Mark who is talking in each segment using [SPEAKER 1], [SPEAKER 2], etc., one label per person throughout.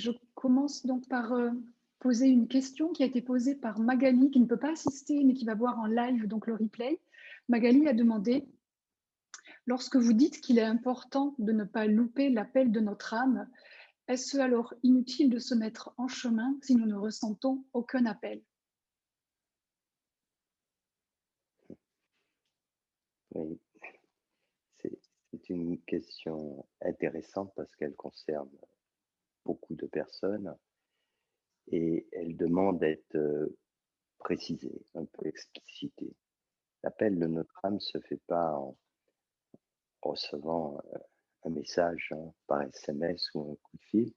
[SPEAKER 1] Je commence donc par poser une question qui a été posée par Magali, qui ne peut pas assister, mais qui va voir en live donc le replay. Magali a demandé: lorsque vous dites qu'il est important de ne pas louper l'appel de notre âme, est-ce alors inutile de se mettre en chemin si nous ne ressentons aucun appel?
[SPEAKER 2] Oui, c'est une question intéressante parce qu'elle concerne beaucoup de personnes et elle demande d'être précisée, un peu explicitée. L'appel de notre âme ne se fait pas en recevant un message par SMS ou un coup de fil.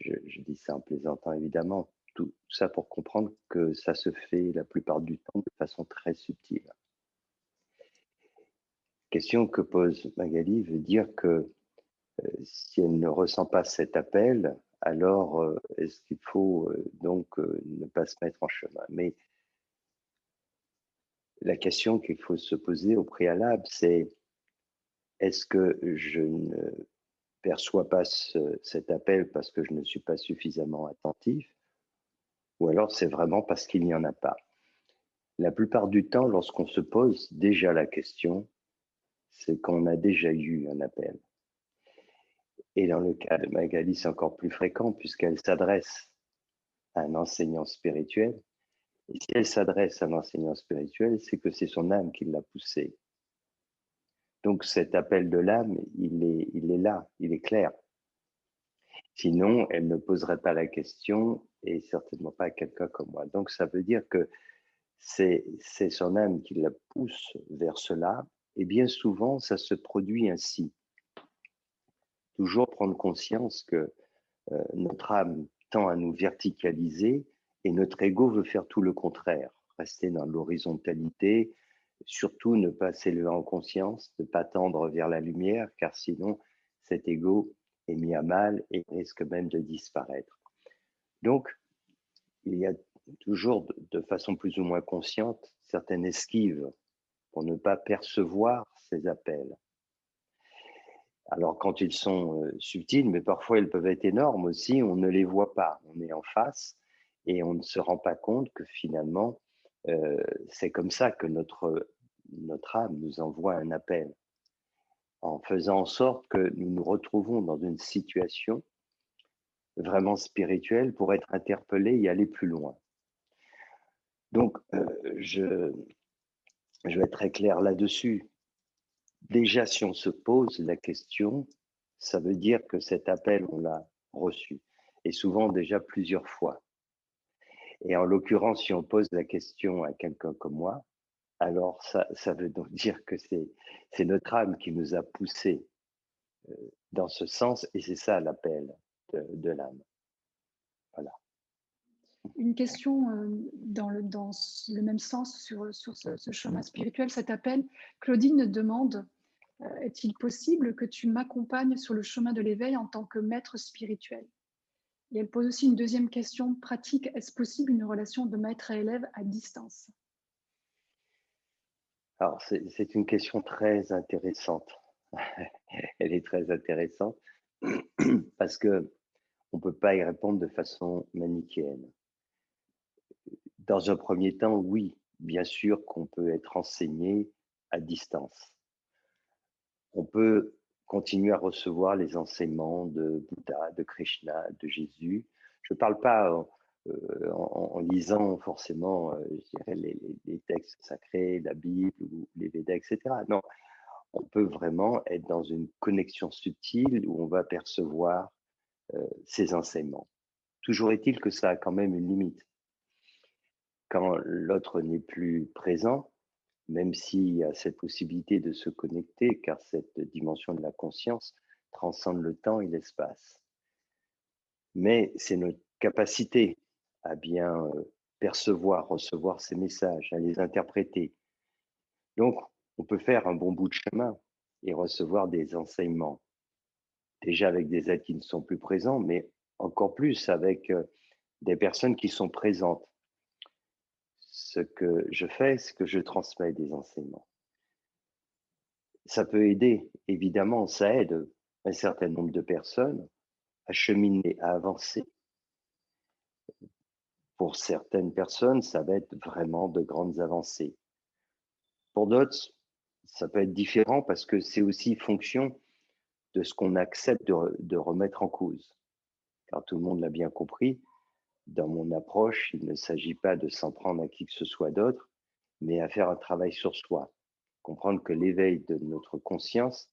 [SPEAKER 2] Je dis ça en plaisantant évidemment. Tout ça pour comprendre que ça se fait la plupart du temps de façon très subtile. Question que pose Magali veut dire que si elle ne ressent pas cet appel, alors est-ce qu'il faut donc ne pas se mettre en chemin? Mais la question qu'il faut se poser au préalable, c'est est-ce que je ne perçois pas cet appel parce que je ne suis pas suffisamment attentif, ou alors c'est vraiment parce qu'il n'y en a pas? La plupart du temps, lorsqu'on se pose déjà la question, c'est qu'on a déjà eu un appel. Et dans le cas de Magali, c'est encore plus fréquent puisqu'elle s'adresse à un enseignant spirituel. Et si elle s'adresse à un enseignant spirituel, c'est que c'est son âme qui l'a poussée. Donc cet appel de l'âme, il est là, il est clair. Sinon, elle ne poserait pas la question et certainement pas à quelqu'un comme moi. Donc ça veut dire que c'est son âme qui la pousse vers cela. Et bien souvent, ça se produit ainsi. Toujours prendre conscience que notre âme tend à nous verticaliser et notre ego veut faire tout le contraire, rester dans l'horizontalité, surtout ne pas s'élever en conscience, ne pas tendre vers la lumière, car sinon cet ego est mis à mal et risque même de disparaître. Donc, il y a toujours, de façon plus ou moins consciente, certaines esquives pour ne pas percevoir ces appels. Alors quand ils sont subtils, mais parfois ils peuvent être énormes aussi, on ne les voit pas, on est en face et on ne se rend pas compte que finalement, c'est comme ça que notre âme nous envoie un appel, en faisant en sorte que nous nous retrouvons dans une situation vraiment spirituelle pour être interpellés et aller plus loin. Donc, je vais être très clair là-dessus. Déjà, si on se pose la question, ça veut dire que cet appel, on l'a reçu, et souvent déjà plusieurs fois. Et en l'occurrence, si on pose la question à quelqu'un comme moi, alors ça veut donc dire que c'est notre âme qui nous a poussés dans ce sens, et c'est ça l'appel de l'âme. Voilà.
[SPEAKER 1] Une question dans le même sens sur ce chemin spirituel, cet appel. Claudine demande: est-il possible que tu m'accompagnes sur le chemin de l'éveil en tant que maître spirituel? Et elle pose aussi une deuxième question pratique: est-ce possible une relation de maître à élève à distance?
[SPEAKER 2] Alors, c'est une question très intéressante. Elle est très intéressante parce que on ne peut pas y répondre de façon manichéenne. Dans un premier temps, oui, bien sûr qu'on peut être enseigné à distance. On peut continuer à recevoir les enseignements de Bouddha, de Krishna, de Jésus. Je ne parle pas en lisant forcément je dirais les textes sacrés, la Bible ou les Védas, etc. Non, on peut vraiment être dans une connexion subtile où on va percevoir ces enseignements. Toujours est-il que ça a quand même une limite. Quand l'autre n'est plus présent, même s'il y a cette possibilité de se connecter, car cette dimension de la conscience transcende le temps et l'espace. Mais c'est notre capacité à bien percevoir, recevoir ces messages, à les interpréter. Donc, on peut faire un bon bout de chemin et recevoir des enseignements, déjà avec des êtres qui ne sont plus présents, mais encore plus avec des personnes qui sont présentes. Ce que je fais, c'est que je transmets des enseignements. Ça peut aider, évidemment, ça aide un certain nombre de personnes, à cheminer, à avancer. Pour certaines personnes, ça va être vraiment de grandes avancées. Pour d'autres, ça peut être différent parce que c'est aussi fonction de ce qu'on accepte de remettre en cause. Car tout le monde l'a bien compris, dans mon approche, il ne s'agit pas de s'en prendre à qui que ce soit d'autre, mais à faire un travail sur soi. Comprendre que l'éveil de notre conscience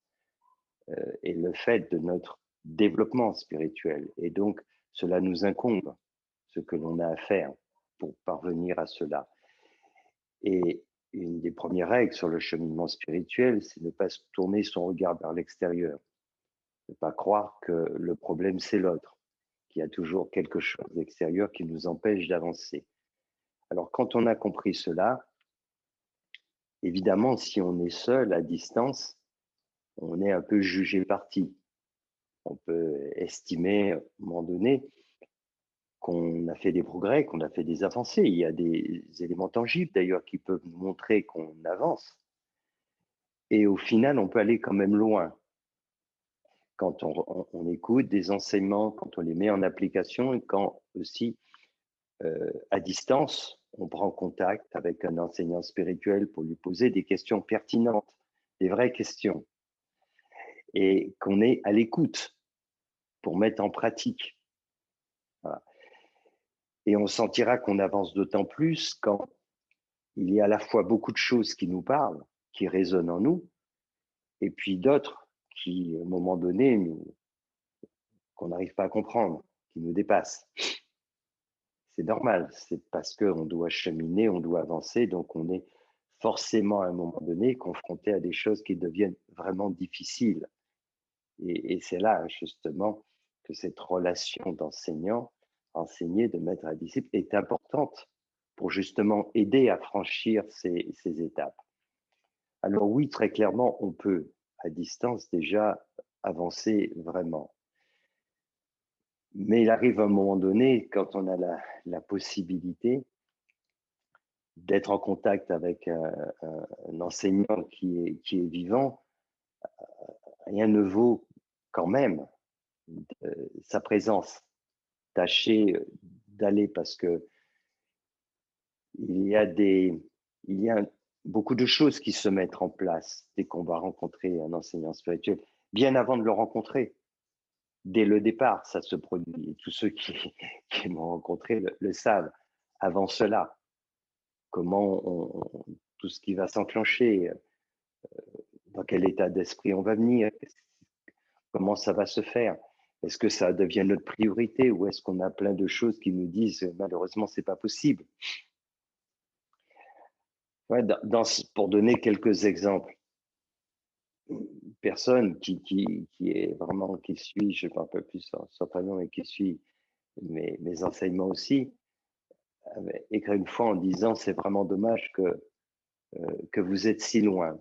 [SPEAKER 2] est le fait de notre développement spirituel. Et donc, cela nous incombe, ce que l'on a à faire pour parvenir à cela. Et une des premières règles sur le cheminement spirituel, c'est ne pas se tourner son regard vers l'extérieur. Ne pas croire que le problème, c'est l'autre, qu'il y a toujours quelque chose d'extérieur qui nous empêche d'avancer. Alors, quand on a compris cela, évidemment, si on est seul, à distance, on est un peu jugé parti. On peut estimer, à un moment donné, qu'on a fait des progrès, qu'on a fait des avancées. Il y a des éléments tangibles, d'ailleurs, qui peuvent nous montrer qu'on avance. Et au final, on peut aller quand même loin. Quand on écoute des enseignements, quand on les met en application et quand aussi, à distance, on prend contact avec un enseignant spirituel pour lui poser des questions pertinentes, des vraies questions, et qu'on est à l'écoute pour mettre en pratique. Voilà. Et on sentira qu'on avance d'autant plus quand il y a à la fois beaucoup de choses qui nous parlent, qui résonnent en nous, et puis d'autres qui, à un moment donné, qu'on n'arrive pas à comprendre, qui nous dépassent. C'est normal, c'est parce qu'on doit cheminer, on doit avancer, donc on est forcément à un moment donné confronté à des choses qui deviennent vraiment difficiles. Et c'est là justement que cette relation d'enseignant, enseigné, de maître à disciple est importante pour justement aider à franchir ces étapes. Alors oui, très clairement, on peut à distance déjà avancer vraiment. Mais il arrive un moment donné, quand on a la possibilité d'être en contact avec un enseignant qui est vivant, rien ne vaut quand même sa présence. Tâchez d'aller parce que il y a beaucoup de choses qui se mettent en place dès qu'on va rencontrer un enseignant spirituel, bien avant de le rencontrer. Dès le départ, ça se produit. Et tous ceux qui m'ont rencontré le savent. Avant cela, tout ce qui va s'enclencher, dans quel état d'esprit on va venir, comment ça va se faire. Est-ce que ça devient notre priorité ou est-ce qu'on a plein de choses qui nous disent malheureusement c'est pas possible. Ouais, pour donner quelques exemples, personne qui est vraiment qui suit, je ne parle pas plus son prénom, mais qui suit mes enseignements aussi, avait écrit une fois en disant c'est vraiment dommage que vous êtes si loin,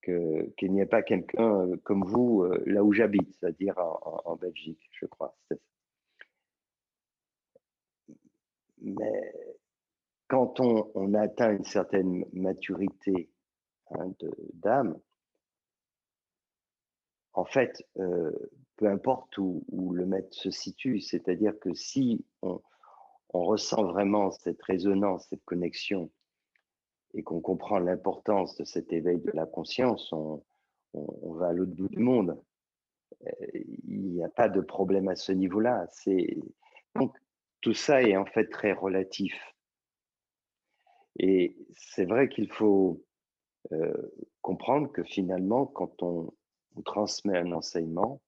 [SPEAKER 2] qu'il n'y ait pas quelqu'un comme vous là où j'habite, c'est-à-dire en Belgique, je crois. Mais quand on atteint une certaine maturité d'âme, en fait, peu importe où le maître se situe, c'est-à-dire que si on ressent vraiment cette résonance, cette connexion, et qu'on comprend l'importance de cet éveil de la conscience, on va à l'autre bout du monde. Il n'y a pas de problème à ce niveau-là. Donc, tout ça est en fait très relatif. Et c'est vrai qu'il faut comprendre que finalement, quand on transmet un enseignement,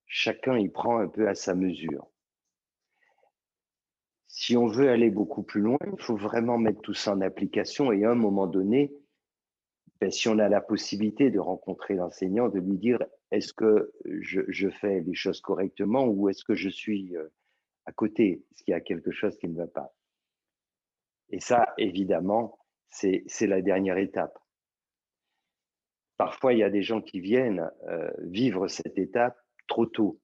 [SPEAKER 2] chacun y prend un peu à sa mesure. Si on veut aller beaucoup plus loin, il faut vraiment mettre tout ça en application et à un moment donné, si on a la possibilité de rencontrer l'enseignant, de lui dire est-ce que je fais les choses correctement ou est-ce que je suis à côté, est-ce qu'il y a quelque chose qui ne va pas. Et ça, évidemment, c'est la dernière étape. Parfois, il y a des gens qui viennent vivre cette étape trop tôt.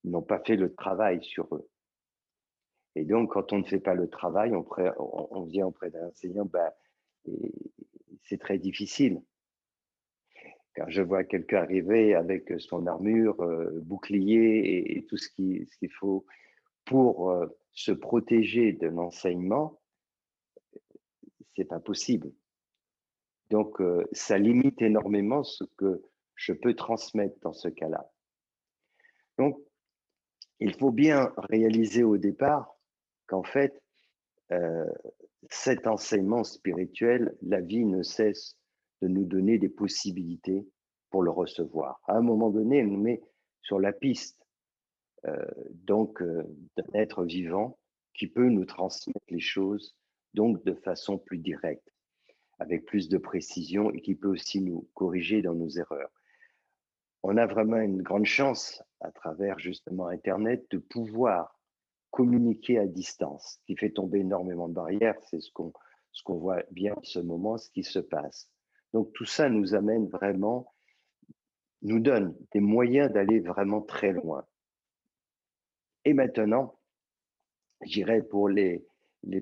[SPEAKER 2] Ils n'ont pas fait le travail sur eux. Et donc, quand on ne fait pas le travail, on vient auprès d'un enseignant, c'est très difficile. Car je vois quelqu'un arriver avec son armure, bouclier et tout ce qu'il faut pour se protéger de l'enseignement, c'est pas possible. Donc, ça limite énormément ce que je peux transmettre dans ce cas-là. Donc, il faut bien réaliser au départ qu'en fait, euh, cet enseignement spirituel, la vie ne cesse de nous donner des possibilités pour le recevoir. À un moment donné, elle nous met sur la piste d'un être vivant qui peut nous transmettre les choses donc de façon plus directe, avec plus de précision et qui peut aussi nous corriger dans nos erreurs. On a vraiment une grande chance à travers justement Internet de pouvoir communiquer à distance, ce qui fait tomber énormément de barrières. C'est ce qu'on voit bien en ce moment, ce qui se passe. Donc tout ça nous amène vraiment, nous donne des moyens d'aller vraiment très loin. Et maintenant, j'irai pour les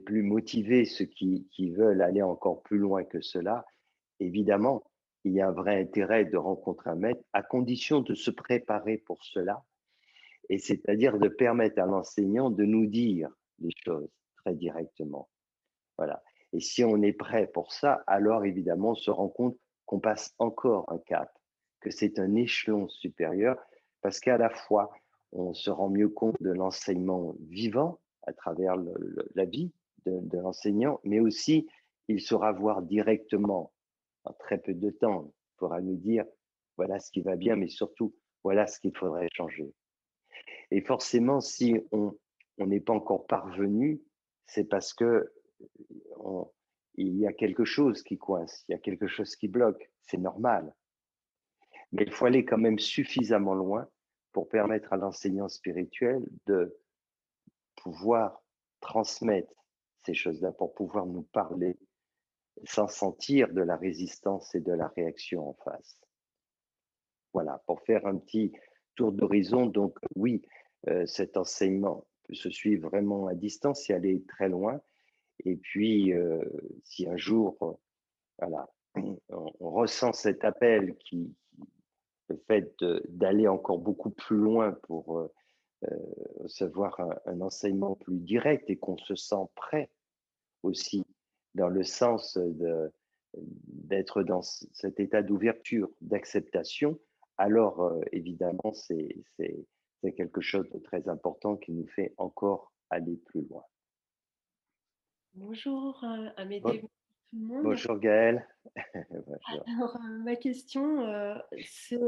[SPEAKER 2] plus motivés, ceux qui veulent aller encore plus loin que cela, évidemment, il y a un vrai intérêt de rencontrer un maître à condition de se préparer pour cela, et c'est-à-dire de permettre à l'enseignant de nous dire les choses très directement. Voilà. Et si on est prêt pour ça, alors évidemment, on se rend compte qu'on passe encore un cap, que c'est un échelon supérieur, parce qu'à la fois, on se rend mieux compte de l'enseignement vivant à travers la vie de l'enseignant, mais aussi il saura voir directement, en très peu de temps, il pourra nous dire, voilà ce qui va bien, mais surtout, voilà ce qu'il faudrait changer. Et forcément, si on n'est pas encore parvenu, c'est parce que on, il y a quelque chose qui coince, il y a quelque chose qui bloque, c'est normal. Mais il faut aller quand même suffisamment loin pour permettre à l'enseignant spirituel de pouvoir transmettre ces choses-là, pour pouvoir nous parler sans sentir de la résistance et de la réaction en face. Voilà, pour faire un petit tour d'horizon. Donc oui, cet enseignement peut se suivre vraiment à distance et aller très loin. Et puis, si un jour, voilà, on ressent cet appel le fait d'aller encore beaucoup plus loin pour recevoir un enseignement plus direct et qu'on se sent prêt aussi dans le sens d'être dans cet état d'ouverture, d'acceptation, alors évidemment, c'est quelque chose de très important qui nous fait encore aller plus loin.
[SPEAKER 3] Bonjour Amédée,
[SPEAKER 2] Bon,
[SPEAKER 3] bonjour tout le monde.
[SPEAKER 2] bonjour Gaël. Bonjour.
[SPEAKER 3] Alors, ma question, c'est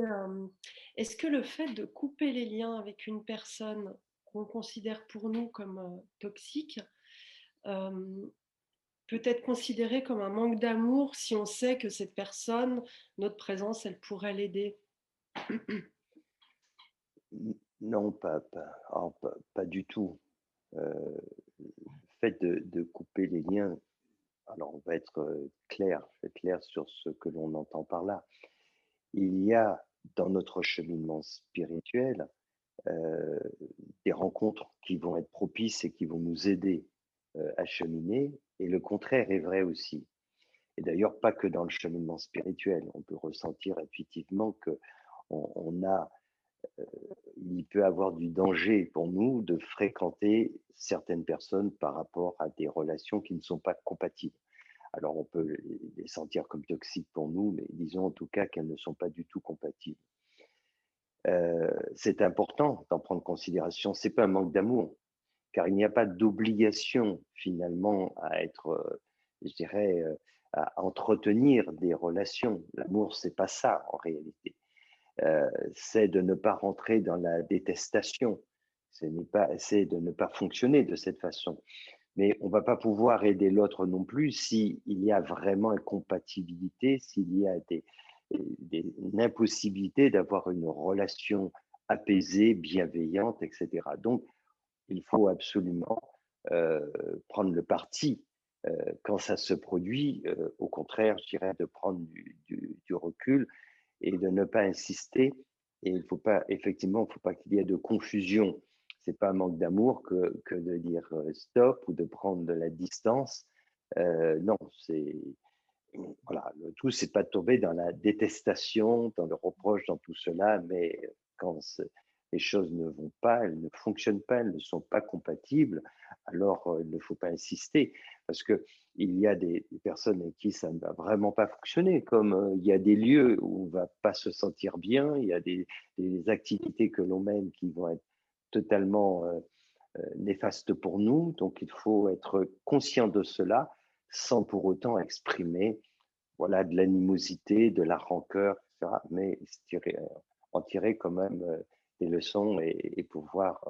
[SPEAKER 3] est-ce que le fait de couper les liens avec une personne qu'on considère pour nous comme toxique euh, peut être considéré comme un manque d'amour si on sait que cette personne, notre présence, elle pourrait l'aider?
[SPEAKER 2] Non, pas du tout. Le fait de couper les liens, alors on va être clair sur ce que l'on entend par là. Il y a dans notre cheminement spirituel euh, des rencontres qui vont être propices et qui vont nous aider à cheminer, et le contraire est vrai aussi. Et d'ailleurs, pas que dans le cheminement spirituel. On peut ressentir intuitivement que on a, il peut avoir du danger pour nous de fréquenter certaines personnes par rapport à des relations qui ne sont pas compatibles. Alors, on peut les sentir comme toxiques pour nous, mais disons en tout cas qu'elles ne sont pas du tout compatibles. C'est important d'en prendre considération. C'est pas un manque d'amour, car il n'y a pas d'obligation finalement à être, je dirais, à entretenir des relations. L'amour, c'est pas ça en réalité. C'est de ne pas rentrer dans la détestation. C'est de ne pas fonctionner de cette façon. Mais on ne va pas pouvoir aider l'autre non plus s'il y a vraiment incompatibilité, s'il y a une impossibilité d'avoir une relation apaisée, bienveillante, etc. Donc, il faut absolument prendre le parti quand ça se produit. Au contraire, je dirais de prendre du recul et de ne pas insister. Et il faut pas, effectivement, il ne faut pas qu'il y ait de confusion. C'est pas un manque d'amour que de dire stop ou de prendre de la distance. Non, voilà, le tout, c'est pas de tomber dans la détestation, dans le reproche, dans tout cela, mais quand les choses ne vont pas, elles ne fonctionnent pas, elles ne sont pas compatibles, alors il ne faut pas insister, parce que il y a des personnes avec qui ça ne va vraiment pas fonctionner, comme il y a des lieux où on va pas se sentir bien, il y a des activités que l'on mène qui vont être totalement néfastes pour nous, donc il faut être conscient de cela sans pour autant exprimer voilà, de l'animosité, de la rancœur, etc. Mais en tirer quand même des leçons et pouvoir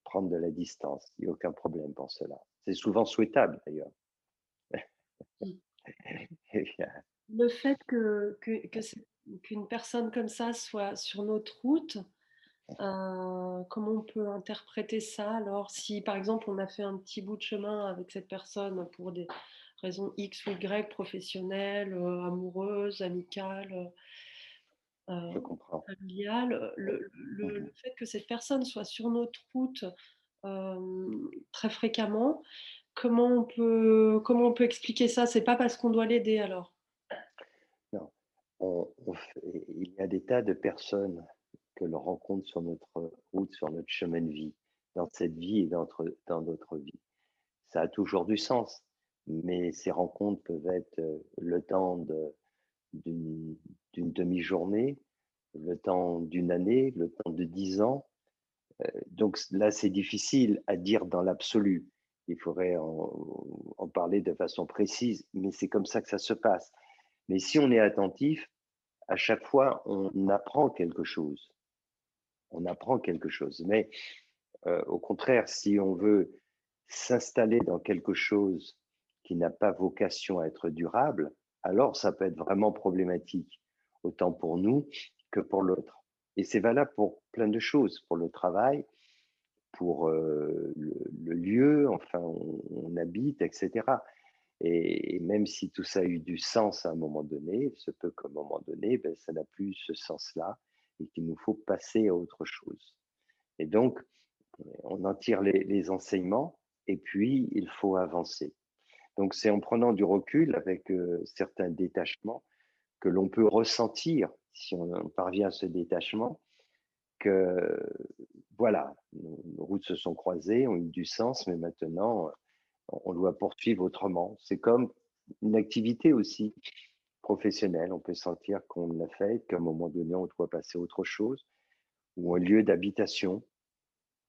[SPEAKER 2] prendre de la distance. Il n'y a aucun problème pour cela. C'est souvent souhaitable d'ailleurs. Eh bien,
[SPEAKER 3] Le fait qu'une personne comme ça soit sur notre route, comment on peut interpréter ça alors? Si par exemple on a fait un petit bout de chemin avec cette personne pour des raisons X ou Y, professionnelles, amoureuses, amicales,
[SPEAKER 2] je comprends.
[SPEAKER 3] familiales, le
[SPEAKER 2] Mhm.
[SPEAKER 3] fait que cette personne soit sur notre route, très fréquemment, comment on peut expliquer ça? C'est pas parce qu'on doit l'aider alors?
[SPEAKER 2] Non. Il y a des tas de personnes que l'on rencontre sur notre route, sur notre chemin de vie, dans cette vie et dans d'autres vies. Ça a toujours du sens, mais ces rencontres peuvent être le temps d'une demi-journée, le temps d'une année, le temps de 10 ans. Donc là, c'est difficile à dire dans l'absolu. Il faudrait en parler de façon précise, mais c'est comme ça que ça se passe. Mais si on est attentif, à chaque fois, on apprend quelque chose. On apprend quelque chose. Mais au contraire, si on veut s'installer dans quelque chose qui n'a pas vocation à être durable, alors ça peut être vraiment problématique, autant pour nous que pour l'autre. Et c'est valable pour plein de choses, pour le travail, pour le lieu, enfin, on habite, etc. Et même si tout ça a eu du sens à un moment donné, il se peut qu'à un moment donné, ben, ça n'a plus ce sens-là et qu'il nous faut passer à autre chose. Et donc, on en tire les enseignements et puis il faut avancer. Donc, c'est en prenant du recul avec certains détachements que l'on peut ressentir, si on parvient à ce détachement, que voilà, nos routes se sont croisées, ont eu du sens, mais maintenant, on doit poursuivre autrement. C'est comme une activité aussi professionnelle. On peut sentir qu'on l'a fait, qu'à un moment donné, on doit passer à autre chose, ou un lieu d'habitation.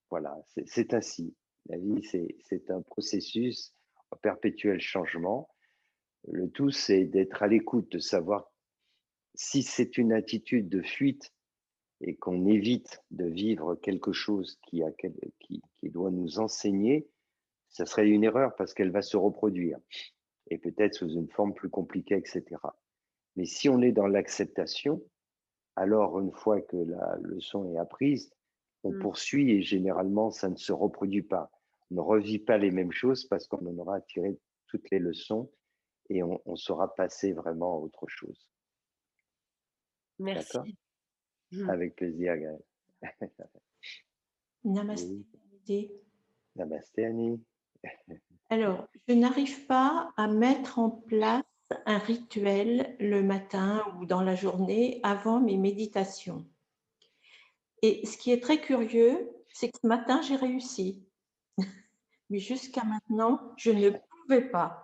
[SPEAKER 2] Voilà, c'est ainsi. La vie, c'est un processus en perpétuel changement. Le tout, c'est d'être à l'écoute, de savoir si c'est une attitude de fuite et qu'on évite de vivre quelque chose qui doit nous enseigner, ça serait une erreur parce qu'elle va se reproduire et peut-être sous une forme plus compliquée, etc. Mais si on est dans l'acceptation, alors une fois que la leçon est apprise, on
[SPEAKER 3] Mmh.
[SPEAKER 2] poursuit et généralement ça ne se reproduit pas. On ne revit pas les mêmes choses parce qu'on en aura tiré toutes les leçons et on saura passer vraiment à autre chose. D'accord?
[SPEAKER 3] Merci. Mmh.
[SPEAKER 2] Avec plaisir, Gaël.
[SPEAKER 4] Namasté.
[SPEAKER 2] Oui. Namasté, Annie.
[SPEAKER 4] Alors, je n'arrive pas à mettre en place un rituel le matin ou dans la journée avant mes méditations. Et ce qui est très curieux, c'est que ce matin, j'ai réussi. Mais jusqu'à maintenant, je ne pouvais pas.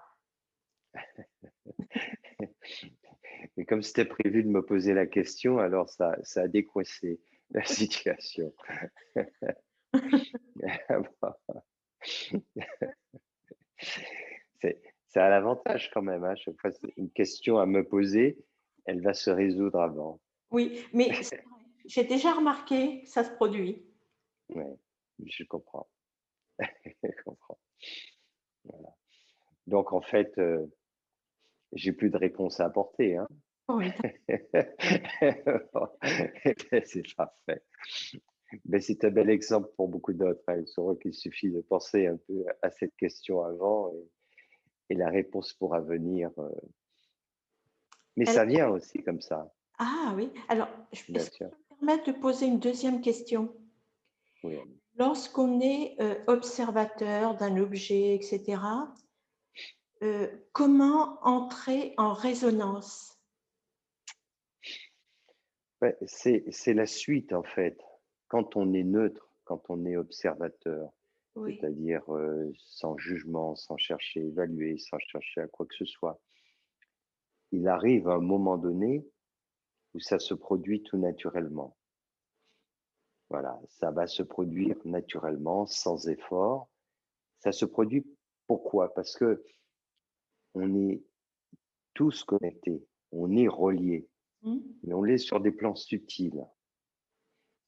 [SPEAKER 2] Et comme c'était prévu de me poser la question, alors ça a décoincé la situation. Ça a l'avantage quand même, hein, chaque fois c'est une question à me poser, elle va se résoudre avant.
[SPEAKER 4] Oui, mais c'est vrai, j'ai déjà remarqué que ça se produit.
[SPEAKER 2] Ouais, je comprends. Je comprends. Voilà. Donc en fait, j'ai plus de réponse à apporter, hein.
[SPEAKER 4] Oui,
[SPEAKER 2] Bon, c'est parfait. Mais c'est un bel exemple pour beaucoup d'autres, hein. Il saura qu'il suffit de penser un peu à cette question avant et la réponse pourra venir. Mais
[SPEAKER 4] alors,
[SPEAKER 2] ça vient aussi comme ça,
[SPEAKER 4] ah oui, alors,
[SPEAKER 2] bien
[SPEAKER 4] est-ce que
[SPEAKER 2] sûr.
[SPEAKER 4] je peux me permettre de poser une deuxième question?
[SPEAKER 2] Oui, Annie.
[SPEAKER 4] Lorsqu'on est observateur d'un objet, etc., comment entrer en résonance?
[SPEAKER 2] Ouais, c'est la suite, en fait. Quand on est neutre, quand on est observateur,
[SPEAKER 4] Oui.
[SPEAKER 2] c'est-à-dire sans jugement, sans chercher à évaluer, sans chercher à quoi que ce soit, il arrive un moment donné où ça se produit tout naturellement. Voilà, ça va se produire naturellement, sans effort. Ça se produit pourquoi? Parce que on est tous connectés, on est reliés,
[SPEAKER 4] Mmh.
[SPEAKER 2] mais on l'est sur des plans subtils.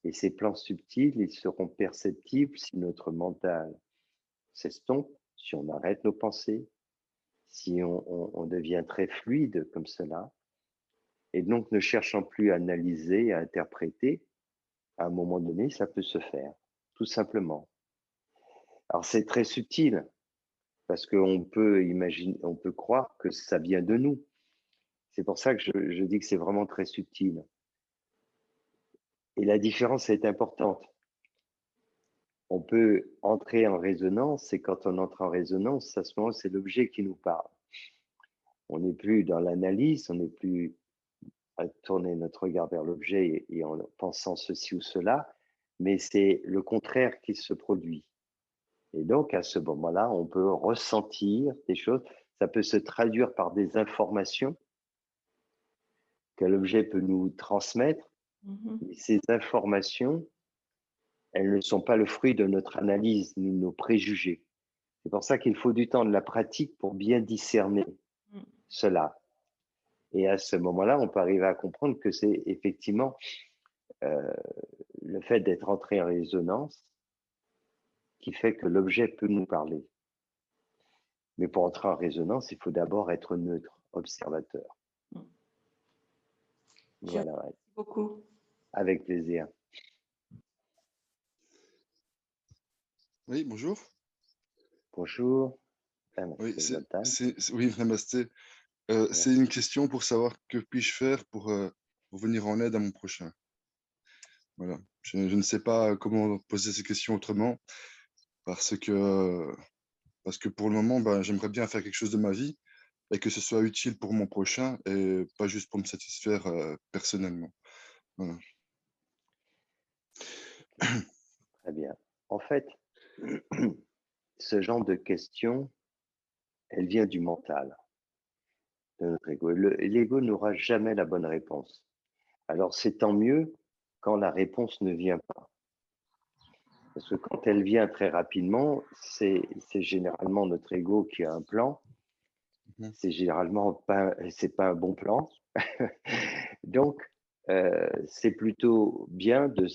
[SPEAKER 2] Et ces plans subtils, ils seront perceptibles si notre mental s'estompe, si on arrête nos pensées, si on devient très fluide comme cela, et donc ne cherchant plus à analyser, à interpréter, à un moment donné, ça peut se faire, tout simplement. Alors c'est très subtil, parce qu'on peut imaginer, on peut croire que ça vient de nous. C'est pour ça que je dis que c'est vraiment très subtil. Et la différence est importante. On peut entrer en résonance, et quand on entre en résonance, à ce moment, c'est l'objet qui nous parle. On n'est plus dans l'analyse, on n'est plus à tourner notre regard vers l'objet et en pensant ceci ou cela, mais c'est le contraire qui se produit. Et donc, à ce moment-là, on peut ressentir des choses. Ça peut se traduire par des informations que l'objet peut nous transmettre.
[SPEAKER 4] Mmh.
[SPEAKER 2] Et ces informations, elles ne sont pas le fruit de notre analyse ni de nos préjugés. C'est pour ça qu'il faut du temps de la pratique pour bien discerner
[SPEAKER 4] Mmh.
[SPEAKER 2] cela. Et à ce moment-là, on peut arriver à comprendre que c'est effectivement euh, le fait d'être entré en résonance qui fait que l'objet peut nous parler. Mais pour entrer en résonance, il faut d'abord être neutre, observateur.
[SPEAKER 4] Mmh. Je vous
[SPEAKER 2] Voilà, ouais.
[SPEAKER 4] remercie beaucoup.
[SPEAKER 2] Avec plaisir.
[SPEAKER 5] Oui, bonjour.
[SPEAKER 2] Bonjour.
[SPEAKER 5] Oui,
[SPEAKER 2] Namaste, Zoltan.
[SPEAKER 5] oui, namasté. C'est une question pour savoir que puis-je faire pour venir en aide à mon prochain. Voilà. Je ne sais pas comment poser ces questions autrement parce que, pour le moment, ben, j'aimerais bien faire quelque chose de ma vie et que ce soit utile pour mon prochain et pas juste pour me satisfaire personnellement. Voilà.
[SPEAKER 2] Très bien. En fait, ce genre de question, elle vient du mental, de notre ego. L'ego n'aura jamais la bonne réponse. Alors, c'est tant mieux quand la réponse ne vient pas. Parce que quand elle vient très rapidement, c'est généralement notre ego qui a un plan.
[SPEAKER 5] Mhm.
[SPEAKER 2] C'est généralement pas, c'est pas un bon plan. Donc, c'est plutôt bien de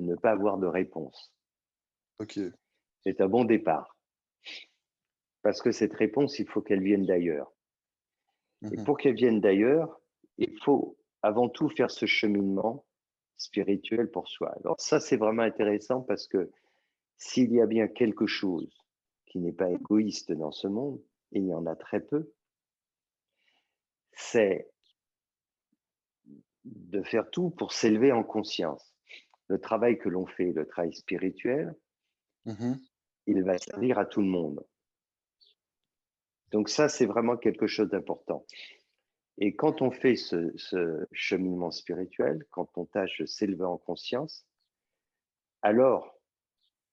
[SPEAKER 2] ne pas avoir de réponse.
[SPEAKER 5] Ok.
[SPEAKER 2] C'est un bon départ. Parce que cette réponse, il faut qu'elle vienne d'ailleurs. Et
[SPEAKER 5] Mhm.
[SPEAKER 2] pour qu'elle vienne d'ailleurs, il faut avant tout faire ce cheminement spirituel pour soi. Alors ça, c'est vraiment intéressant parce que s'il y a bien quelque chose qui n'est pas égoïste dans ce monde, et il y en a très peu, c'est de faire tout pour s'élever en conscience. Le travail que l'on fait, le travail spirituel,
[SPEAKER 5] Mhm.
[SPEAKER 2] il va servir à tout le monde. Donc ça, c'est vraiment quelque chose d'important. Et quand on fait ce cheminement spirituel, quand on tâche de s'élever en conscience, alors,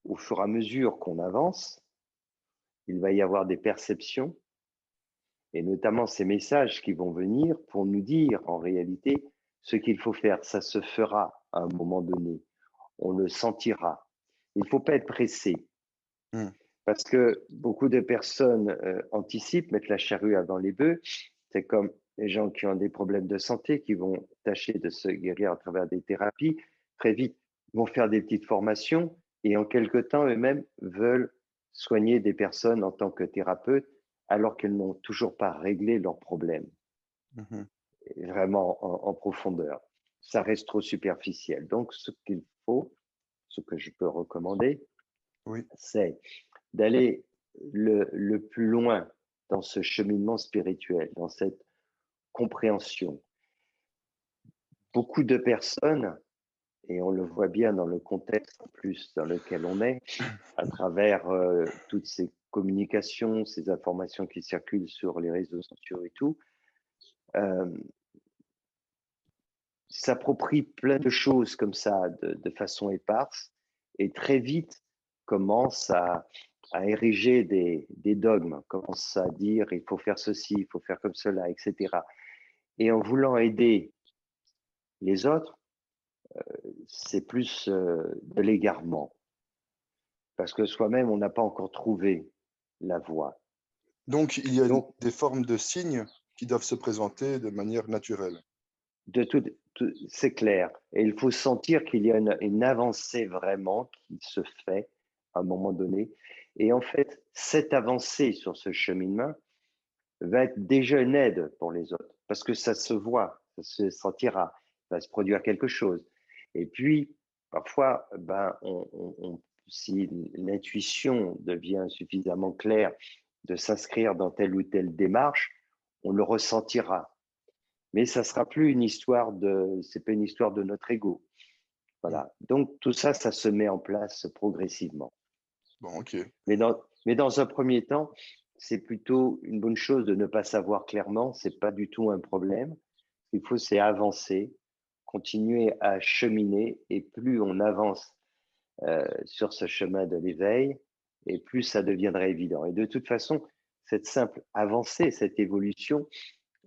[SPEAKER 2] au fur et à mesure qu'on avance, il va y avoir des perceptions et notamment ces messages qui vont venir pour nous dire en réalité ce qu'il faut faire. Ça se fera à un moment donné. On le sentira. Il ne faut pas être pressé
[SPEAKER 5] Mhm.
[SPEAKER 2] parce que beaucoup de personnes anticipent, mettent la charrue avant les bœufs. C'est comme les gens qui ont des problèmes de santé, qui vont tâcher de se guérir à travers des thérapies. Très vite, ils vont faire des petites formations et en quelque temps, eux-mêmes veulent soigner des personnes en tant que thérapeutes alors qu'elles n'ont toujours pas réglé leurs problèmes,
[SPEAKER 5] Mhm.
[SPEAKER 2] vraiment en profondeur. Ça reste trop superficiel. Donc, ce qu'il faut, ce que je peux recommander,
[SPEAKER 5] Oui.
[SPEAKER 2] c'est d'aller le plus loin dans ce cheminement spirituel, dans cette compréhension. Beaucoup de personnes, et on le voit bien dans le contexte en plus dans lequel on est, à travers toutes ces communication, ces informations qui circulent sur les réseaux sociaux et tout, s'approprie plein de choses comme ça de façon éparse et très vite commence à ériger des dogmes, commence à dire il faut faire ceci, il faut faire comme cela, etc. Et en voulant aider les autres, c'est plus de l'égarement. Parce que soi-même, on n'a pas encore trouvé la voie.
[SPEAKER 5] Donc, il y a
[SPEAKER 2] Donc,
[SPEAKER 5] des formes de signes qui doivent se présenter de manière naturelle.
[SPEAKER 2] c'est clair. Et il faut sentir qu'il y a une avancée vraiment qui se fait à un moment donné. Et en fait, cette avancée sur ce cheminement va être déjà une aide pour les autres. Parce que ça se voit, ça se sentira, va se produire quelque chose. Et puis, parfois, si l'intuition devient suffisamment claire de s'inscrire dans telle ou telle démarche, on le ressentira. Mais ça sera plus une histoire c'est pas une histoire de notre ego. Voilà. Donc tout ça, ça se met en place progressivement.
[SPEAKER 5] Bon, ok.
[SPEAKER 2] Mais dans un premier temps, c'est plutôt une bonne chose de ne pas savoir clairement. C'est pas du tout un problème. Ce qu'il faut, c'est avancer, continuer à cheminer, et plus on avance sur ce chemin de l'éveil, et plus ça deviendra évident. Et de toute façon, cette simple avancée, cette évolution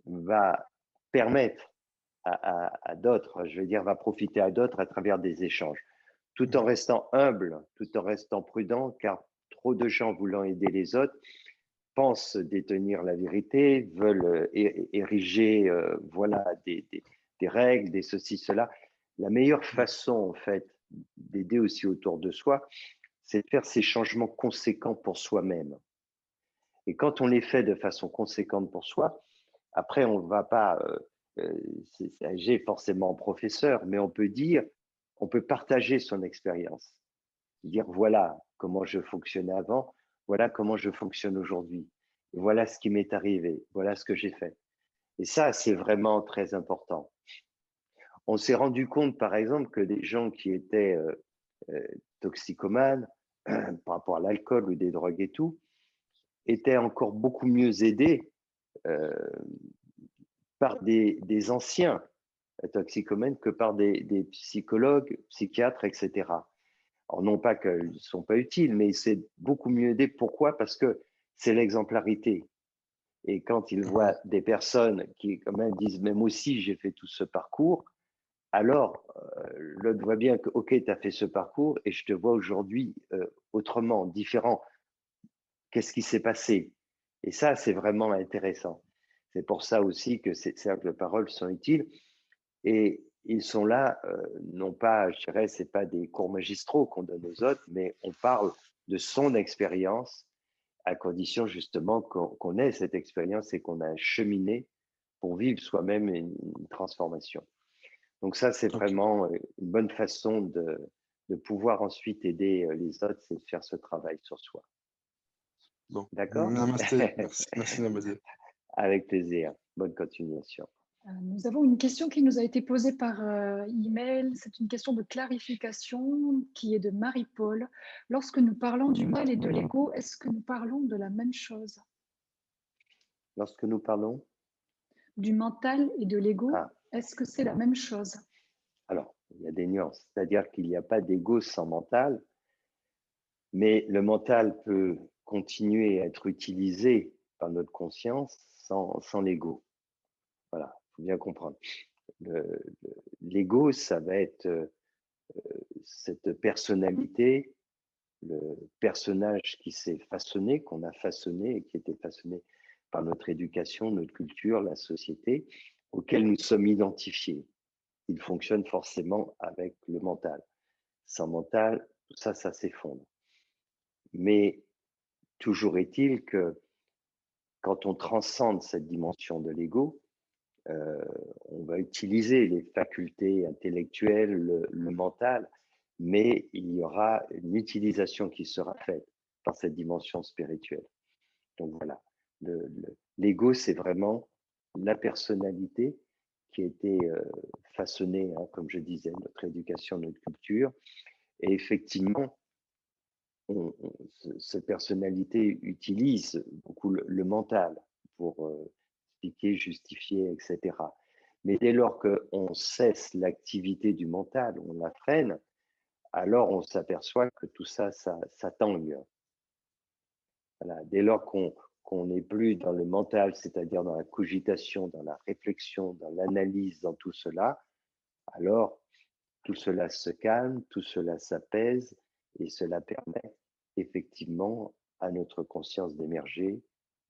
[SPEAKER 2] va permettre à d'autres, je veux dire, va profiter à d'autres à travers des échanges, tout en restant humble, tout en restant prudent, car trop de gens voulant aider les autres pensent détenir la vérité, veulent ériger voilà, des règles, des ceci, cela. La meilleure façon, en fait, d'aider aussi autour de soi, c'est de faire ces changements conséquents pour soi-même. Et quand on les fait de façon conséquente pour soi, après, on ne va pas s'agir forcément en professeur, mais on peut partager son expérience. Dire voilà comment je fonctionnais avant, voilà comment je fonctionne aujourd'hui, voilà ce qui m'est arrivé, voilà ce que j'ai fait. Et ça, c'est vraiment très important. On s'est rendu compte, par exemple, que des gens qui étaient toxicomanes par rapport à l'alcool ou des drogues et tout, étaient encore beaucoup mieux aidés euh, par des anciens toxicomanes que par des psychologues, psychiatres, etc. Alors, non pas qu'ils ne sont pas utiles, mais c'est beaucoup mieux aidé. Pourquoi? Parce que c'est l'exemplarité. Et quand ils voient des personnes qui, quand même, disent, même aussi, j'ai fait tout ce parcours, alors l'autre voit bien que, OK, tu as fait ce parcours et je te vois aujourd'hui autrement, différent. Qu'est-ce qui s'est passé? Et ça, c'est vraiment intéressant. C'est pour ça aussi que ces cercles de parole sont utiles. Et ils sont là, non pas, je dirais, ce n'est pas des cours magistraux qu'on donne aux autres, mais on parle de son expérience, à condition justement qu'on ait cette expérience et qu'on a cheminé pour vivre soi-même une transformation. Donc ça, c'est vraiment une bonne façon de pouvoir ensuite aider les autres, c'est de faire ce travail sur soi.
[SPEAKER 5] Bon.
[SPEAKER 2] D'accord?
[SPEAKER 5] Namasté. Merci Namasté.
[SPEAKER 2] Avec plaisir. Bonne continuation.
[SPEAKER 1] Nous avons une question qui nous a été posée par email. C'est une question de clarification qui est de Marie-Paul. Lorsque nous parlons du mal et de l'ego, est-ce que nous parlons de la même chose?
[SPEAKER 2] Lorsque nous parlons
[SPEAKER 1] du mental et de l'ego, est-ce que c'est la même chose?
[SPEAKER 2] Alors, il y a des nuances. C'est-à-dire qu'il n'y a pas d'ego sans mental, mais le mental peut continuer à être utilisé par notre conscience sans l'ego. Voilà, il faut bien comprendre. L'ego, ça va être cette personnalité, le personnage qui s'est façonné, qu'on a façonné et qui était façonné par notre éducation, notre culture, la société, auquel nous sommes identifiés. Il fonctionne forcément avec le mental. Sans mental, tout ça, ça s'effondre. Mais toujours est-il que quand on transcende cette dimension de l'ego, on va utiliser les facultés intellectuelles, le mental, mais il y aura une utilisation qui sera faite dans cette dimension spirituelle. Donc voilà, l'ego, c'est vraiment la personnalité qui a été façonnée, hein, comme je disais, notre éducation, notre culture. Et effectivement, cette personnalité utilise beaucoup le mental pour expliquer, justifier, etc. Mais dès lors qu'on cesse l'activité du mental, on la freine, alors on s'aperçoit que tout ça, ça tangue. Voilà. Dès lors qu'on n'est plus dans le mental, c'est-à-dire dans la cogitation, dans la réflexion, dans l'analyse, dans tout cela, alors tout cela se calme, tout cela s'apaise et cela permet effectivement à notre conscience d'émerger,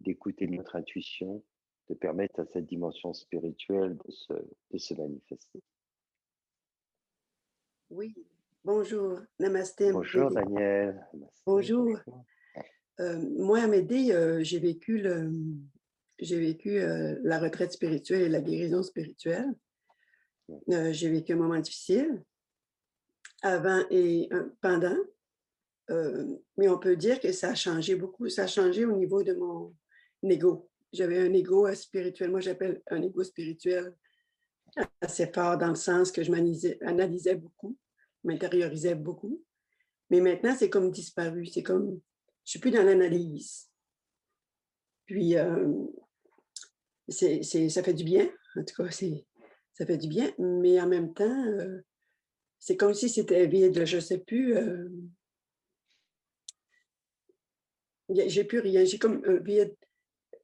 [SPEAKER 2] d'écouter notre intuition, de permettre à cette dimension spirituelle de se manifester.
[SPEAKER 6] Oui, bonjour, namasté.
[SPEAKER 2] Bonjour Daniel. Namasté,
[SPEAKER 6] bonjour. Moi, à Médée, j'ai vécu la retraite spirituelle et la guérison spirituelle. J'ai vécu un moment difficile avant et pendant, mais on peut dire que ça a changé beaucoup. Ça a changé au niveau de mon ego. J'avais un ego spirituel, moi j'appelle un ego spirituel assez fort dans le sens que je m'analysais beaucoup, m'intériorisais beaucoup. Mais maintenant, c'est comme disparu. C'est comme, je suis plus dans l'analyse. Puis, ça fait du bien. En tout cas, ça fait du bien. Mais en même temps, c'est comme si c'était vide. Je ne sais plus. J'ai plus rien. J'ai comme un vide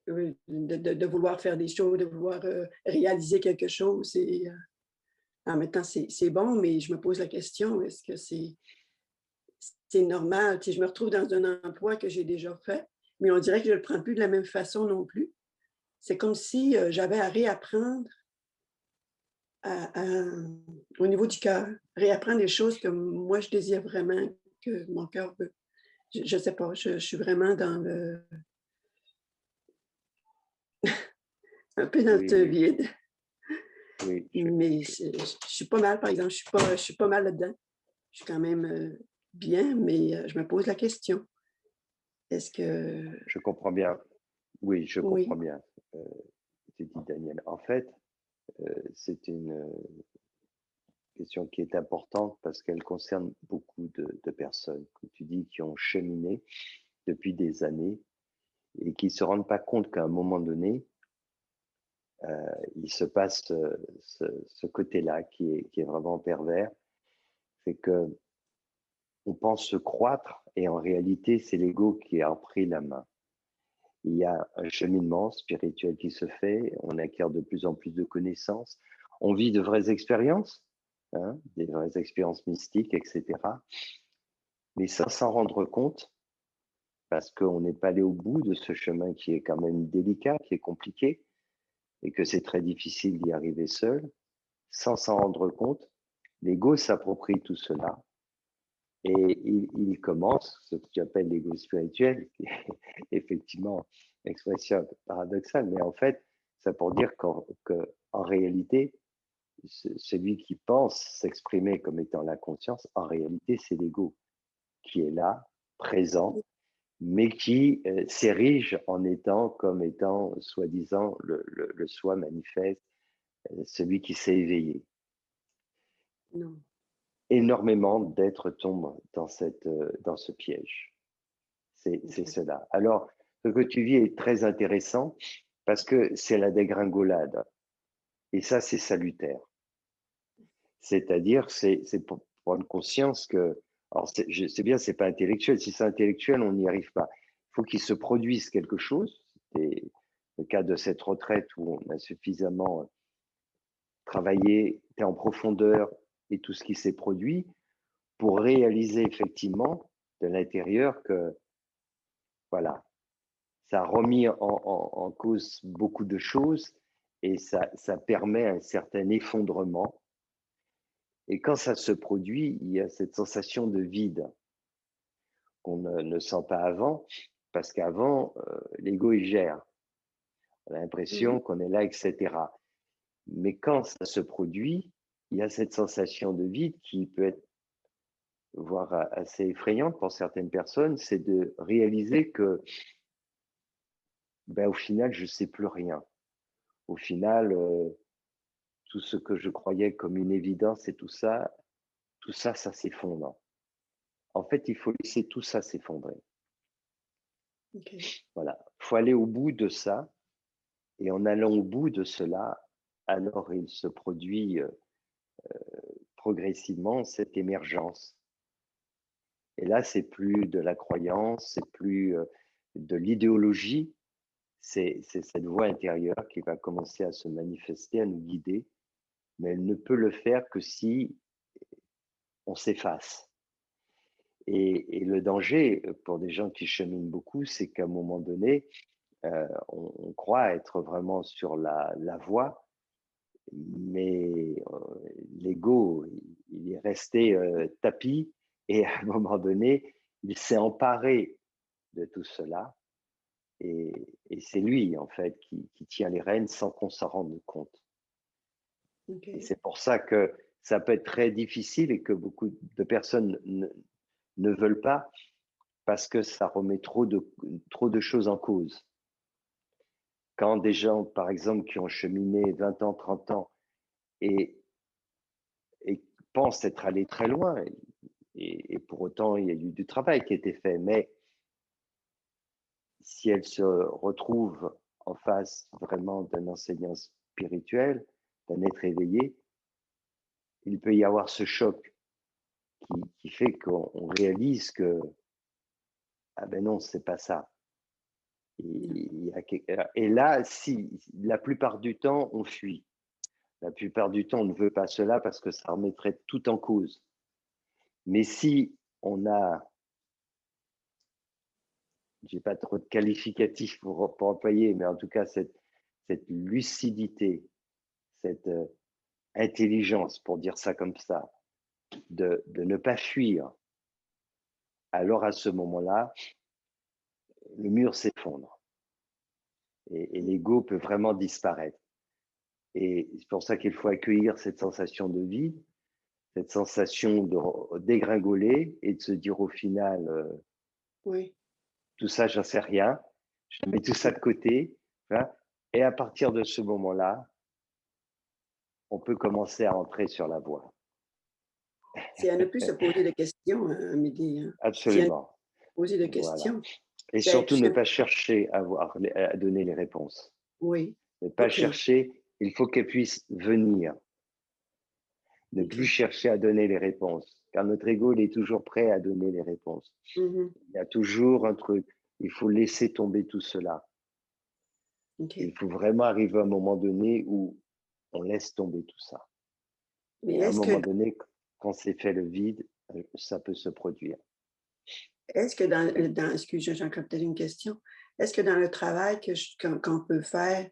[SPEAKER 6] de vouloir faire des choses, de vouloir réaliser quelque chose. Et, en même temps, c'est bon, mais je me pose la question, est-ce que c'est normal? Tu sais, je me retrouve dans un emploi que j'ai déjà fait, mais on dirait que je ne le prends plus de la même façon non plus. C'est comme si j'avais à réapprendre au niveau du cœur, réapprendre des choses que moi, je désire vraiment, que mon cœur veut. Je ne sais pas, je suis vraiment dans le... un peu dans le vide.
[SPEAKER 2] Oui,
[SPEAKER 6] mais je suis pas mal, par exemple, je suis pas mal là-dedans. Je suis quand même bien, mais je me pose la question. Est-ce que...
[SPEAKER 2] Je comprends bien. Oui, je comprends bien. Tu dis, Daniel. En fait, c'est une question qui est importante parce qu'elle concerne beaucoup de personnes, comme tu dis, qui ont cheminé depuis des années et qui ne se rendent pas compte qu'à un moment donné, il se passe ce côté-là qui est vraiment pervers. C'est que on pense se croître et en réalité, c'est l'ego qui a repris la main. Il y a un cheminement spirituel qui se fait, on acquiert de plus en plus de connaissances, on vit de vraies expériences, des vraies expériences mystiques, etc. Mais sans s'en rendre compte, parce qu'on n'est pas allé au bout de ce chemin qui est quand même délicat, qui est compliqué, et que c'est très difficile d'y arriver seul, sans s'en rendre compte, l'ego s'approprie tout cela et il commence ce que tu appelles l'ego spirituel, qui est effectivement une expression un peu paradoxale, mais en fait, c'est pour dire qu'en réalité, celui qui pense s'exprimer comme étant la conscience, en réalité, c'est l'ego qui est là, présent, mais qui s'érige en étant comme étant, soi-disant, le soi manifeste, celui qui s'est éveillé.
[SPEAKER 6] Non.
[SPEAKER 2] Énormément d'êtres tombent dans ce piège. C'est cela. Alors, ce que tu vis est très intéressant parce que c'est la dégringolade. Et ça, c'est salutaire. C'est-à-dire, c'est pour prendre conscience que, alors c'est bien, c'est pas intellectuel. Si c'est intellectuel, on n'y arrive pas. Il faut qu'il se produise quelque chose. C'est le cas de cette retraite où on a suffisamment travaillé, été en profondeur et tout ce qui s'est produit pour réaliser effectivement de l'intérieur que, voilà, ça a remis en cause beaucoup de choses et ça permet un certain effondrement. Et quand ça se produit, il y a cette sensation de vide qu'on ne sent pas avant, parce qu'avant, l'ego, il gère. On a l'impression qu'on est là, etc. Mais quand ça se produit, il y a cette sensation de vide qui peut être voire assez effrayante pour certaines personnes, c'est de réaliser que, au final, je ne sais plus rien. Au final, tout ce que je croyais comme une évidence et tout ça, ça s'effondre. en fait, il faut laisser tout ça s'effondrer.
[SPEAKER 6] OK.
[SPEAKER 2] Voilà, il faut aller au bout de ça. Et en allant au bout de cela, alors il se produit progressivement cette émergence. Et là, c'est plus de la croyance, c'est plus de l'idéologie, c'est cette voix intérieure qui va commencer à se manifester, à nous guider, mais elle ne peut le faire que si on s'efface. Et le danger pour des gens qui cheminent beaucoup, c'est qu'à un moment donné, on croit être vraiment sur la voie, mais l'ego, il est resté tapis et à un moment donné, il s'est emparé de tout cela et c'est lui, en fait, qui tient les rênes sans qu'on s'en rende compte.
[SPEAKER 6] OK.
[SPEAKER 2] Et c'est pour ça que ça peut être très difficile et que beaucoup de personnes ne veulent pas parce que ça remet trop de choses en cause. Quand des gens, par exemple, qui ont cheminé 20 ans, 30 ans et pensent être allés très loin, et pour autant, il y a eu du travail qui a été fait, mais si elles se retrouvent en face vraiment d'un enseignant spirituel, d'un être éveillé, il peut y avoir ce choc qui fait qu'on réalise que, ah ben non, c'est pas ça. Et là, si, la plupart du temps, on fuit. La plupart du temps, on ne veut pas cela parce que ça remettrait tout en cause. Mais si on a, j'ai pas trop de qualificatifs pour employer, mais en tout cas, cette lucidité, cette intelligence, pour dire ça comme ça, de ne pas fuir, alors à ce moment-là, le mur s'effondre et l'ego peut vraiment disparaître. Et c'est pour ça qu'il faut accueillir cette sensation de vide, cette sensation de dégringoler et de se dire au final,
[SPEAKER 6] Oui.
[SPEAKER 2] tout ça, j'en sais rien, je mets tout ça de côté. Voilà. Et à partir de ce moment-là, on peut commencer à entrer sur la voie.
[SPEAKER 6] C'est à ne plus se poser de questions, hein, Amélie, hein. C'est à ne plus
[SPEAKER 2] Absolument.
[SPEAKER 6] se poser de
[SPEAKER 2] Voilà.
[SPEAKER 6] questions.
[SPEAKER 2] Et
[SPEAKER 6] C'est tout
[SPEAKER 2] surtout ne
[SPEAKER 6] simple.
[SPEAKER 2] pas chercher à donner les réponses.
[SPEAKER 6] Oui.
[SPEAKER 2] Ne pas
[SPEAKER 6] OK.
[SPEAKER 2] chercher, il faut qu'elles puissent venir. Ne plus
[SPEAKER 6] OK.
[SPEAKER 2] chercher à donner les réponses, car notre ego, il est toujours prêt à donner les réponses.
[SPEAKER 6] Mhm.
[SPEAKER 2] Il y a toujours un truc, il faut laisser tomber tout cela.
[SPEAKER 6] OK.
[SPEAKER 2] Il faut vraiment arriver à un moment donné où on laisse tomber tout ça.
[SPEAKER 6] Mais
[SPEAKER 2] Et à un moment donné, quand c'est fait le vide, ça peut se produire.
[SPEAKER 6] est-ce que excusez, j'ai encore peut-être une question. Est-ce que dans le travail qu'on peut faire,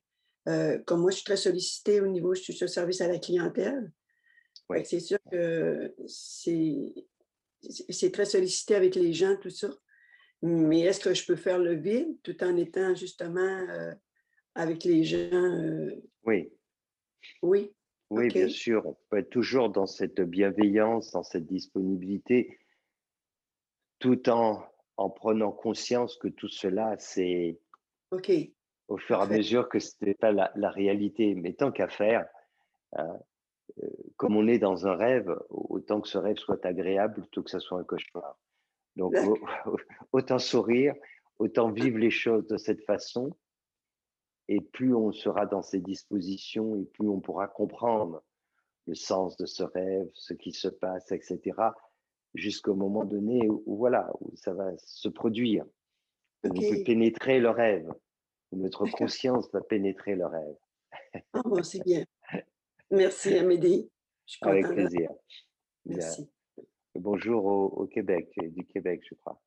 [SPEAKER 6] comme moi, je suis très sollicitée au niveau, je suis sur le service à la clientèle. Fait
[SPEAKER 2] Oui.
[SPEAKER 6] que c'est sûr que c'est très sollicité avec les gens, tout ça. Mais est-ce que je peux faire le vide tout en étant justement avec les gens?
[SPEAKER 2] Oui,
[SPEAKER 6] Oui,
[SPEAKER 2] oui,
[SPEAKER 6] OK,
[SPEAKER 2] bien sûr, on peut être toujours dans cette bienveillance, dans cette disponibilité, tout en prenant conscience que tout cela, c'est
[SPEAKER 6] OK,
[SPEAKER 2] au fur et à
[SPEAKER 6] parfait.
[SPEAKER 2] mesure que ce n'est pas la réalité. Mais tant qu'à faire, hein, comme on est dans un rêve, autant que ce rêve soit agréable plutôt que ce soit un cauchemar. Donc,
[SPEAKER 6] D'accord.
[SPEAKER 2] autant sourire, autant vivre les choses de cette façon, et plus on sera dans ces dispositions, et plus on pourra comprendre le sens de ce rêve, ce qui se passe, etc., jusqu'au moment donné voilà, où ça va se produire, où on peut
[SPEAKER 6] OK,
[SPEAKER 2] pénétrer le rêve, où notre
[SPEAKER 6] d'accord.
[SPEAKER 2] conscience va pénétrer le rêve.
[SPEAKER 6] Ah bon, c'est bien. Merci Amélie. Je suis
[SPEAKER 2] Avec
[SPEAKER 6] contente.
[SPEAKER 2] plaisir. Bien.
[SPEAKER 6] Merci.
[SPEAKER 2] Bonjour au Québec, tu es du Québec, je crois.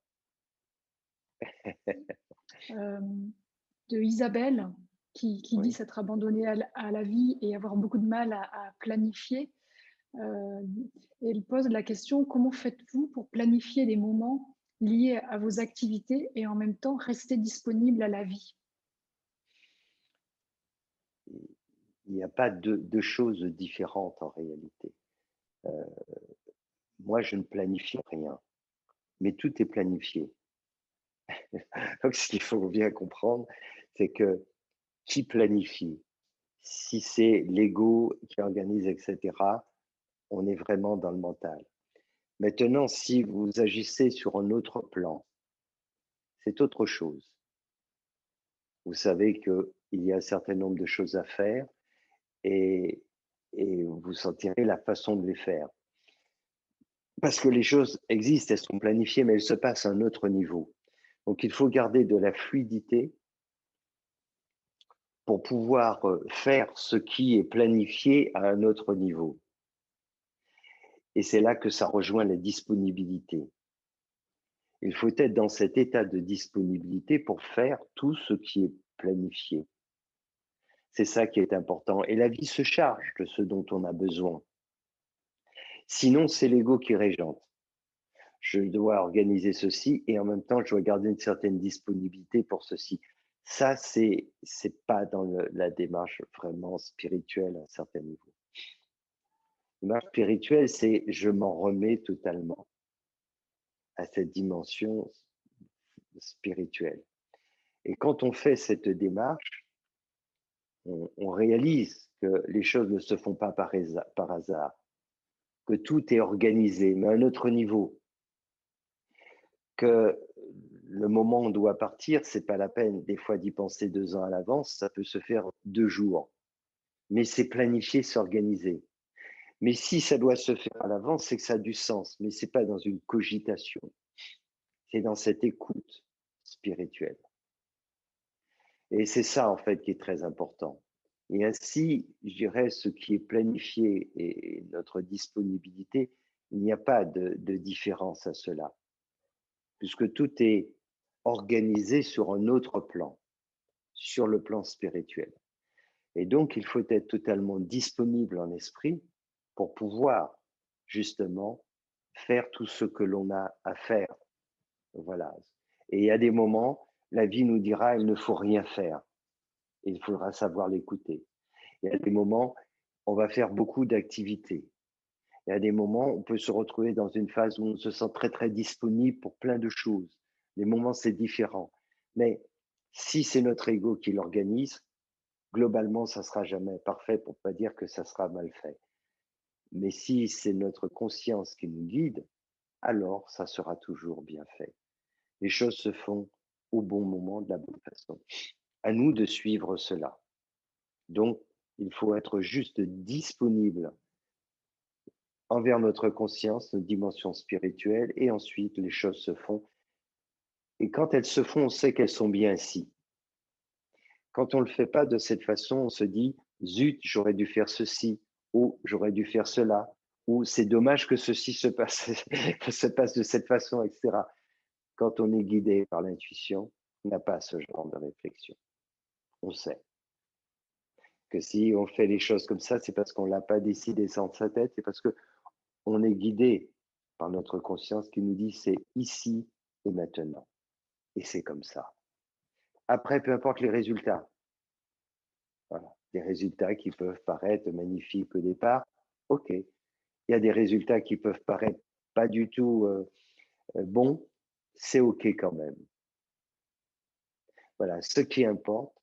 [SPEAKER 1] De Isabelle qui dit
[SPEAKER 2] Oui.
[SPEAKER 1] s'être abandonnée à la vie et avoir beaucoup de mal à planifier. Et elle pose la question, comment faites-vous pour planifier des moments liés à vos activités et en même temps rester disponible à la vie?
[SPEAKER 2] Il n'y a pas deux choses différentes en réalité. Moi, je ne planifie rien, mais tout est planifié. Donc, ce qu'il faut bien comprendre, c'est que qui planifie? Si c'est l'ego qui organise, etc., on est vraiment dans le mental. Maintenant, si vous agissez sur un autre plan, c'est autre chose. Vous savez qu'il y a un certain nombre de choses à faire et vous sentirez la façon de les faire. Parce que les choses existent, elles sont planifiées, mais elles se passent à un autre niveau. Donc, il faut garder de la fluidité pour pouvoir faire ce qui est planifié à un autre niveau. Et c'est là que ça rejoint la disponibilité. Il faut être dans cet état de disponibilité pour faire tout ce qui est planifié. C'est ça qui est important. Et la vie se charge de ce dont on a besoin. Sinon, c'est l'ego qui régente. Je dois organiser ceci et en même temps, je dois garder une certaine disponibilité pour ceci. Ça, c'est pas dans la démarche vraiment spirituelle à un certain niveau. La démarche spirituelle, c'est je m'en remets totalement à cette dimension spirituelle. Et quand on fait cette démarche, on réalise que les choses ne se font pas par hasard, que tout est organisé, mais à un autre niveau, que le moment où on doit partir, c'est pas la peine des fois d'y penser 2 ans à l'avance, ça peut se faire 2 jours, mais c'est planifié, c'est organisé. Mais si ça doit se faire à l'avance, c'est que ça a du sens, mais c'est pas dans une cogitation, c'est dans cette écoute spirituelle. Et c'est ça en fait qui est très important. Et ainsi, je dirais, ce qui est planifié et notre disponibilité, il n'y a pas de différence à cela, puisque tout est organisé sur un autre plan, sur le plan spirituel. Et donc, il faut être totalement disponible en esprit pour pouvoir justement faire tout ce que l'on a à faire. Voilà. Et il y a des moments, la vie nous dira, il ne faut rien faire. Et il faudra savoir l'écouter. Il y a des moments, on va faire beaucoup d'activités. Il y a des moments, on peut se retrouver dans une phase où on se sent très, très disponible pour plein de choses. Les moments, c'est différent. Mais si c'est notre ego qui l'organise, globalement, ça sera jamais parfait pour pas dire que ça sera mal fait. Mais si c'est notre conscience qui nous guide, alors ça sera toujours bien fait. Les choses se font au bon moment, de la bonne façon. À nous de suivre cela. Donc, il faut être juste disponible envers notre conscience, notre dimension spirituelle, et ensuite les choses se font. Et quand elles se font, on sait qu'elles sont bien ainsi. Quand on ne le fait pas de cette façon, on se dit « zut, j'aurais dû faire ceci » ou « j'aurais dû faire cela » ou « c'est dommage que ceci se passe, que se passe de cette façon », etc. Quand on est guidé par l'intuition, on n'a pas ce genre de réflexion. On sait que si on fait les choses comme ça, c'est parce qu'on ne l'a pas décidé sans sa tête, c'est parce qu'on est guidé par notre conscience qui nous dit c'est ici et maintenant. Et c'est comme ça. Après, peu importe les résultats. Voilà. Des résultats qui peuvent paraître magnifiques au départ, ok. Il y a des résultats qui peuvent paraître pas du tout bons, c'est ok quand même. Voilà, ce qui importe,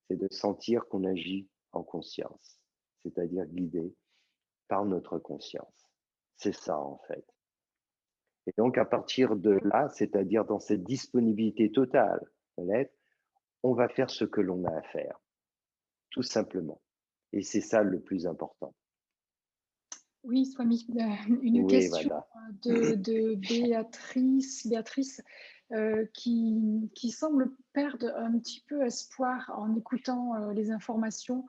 [SPEAKER 2] c'est de sentir qu'on agit en conscience, c'est-à-dire guidé par notre conscience. C'est ça en fait. Et donc à partir de là, c'est-à-dire dans cette disponibilité totale de l'être, on va faire ce que l'on a à faire, tout simplement. Et c'est ça le plus important.
[SPEAKER 1] Oui, Swami, une
[SPEAKER 2] Oui,
[SPEAKER 1] question
[SPEAKER 2] voilà.
[SPEAKER 1] de Béatrice, qui semble perdre un petit peu espoir en écoutant les informations.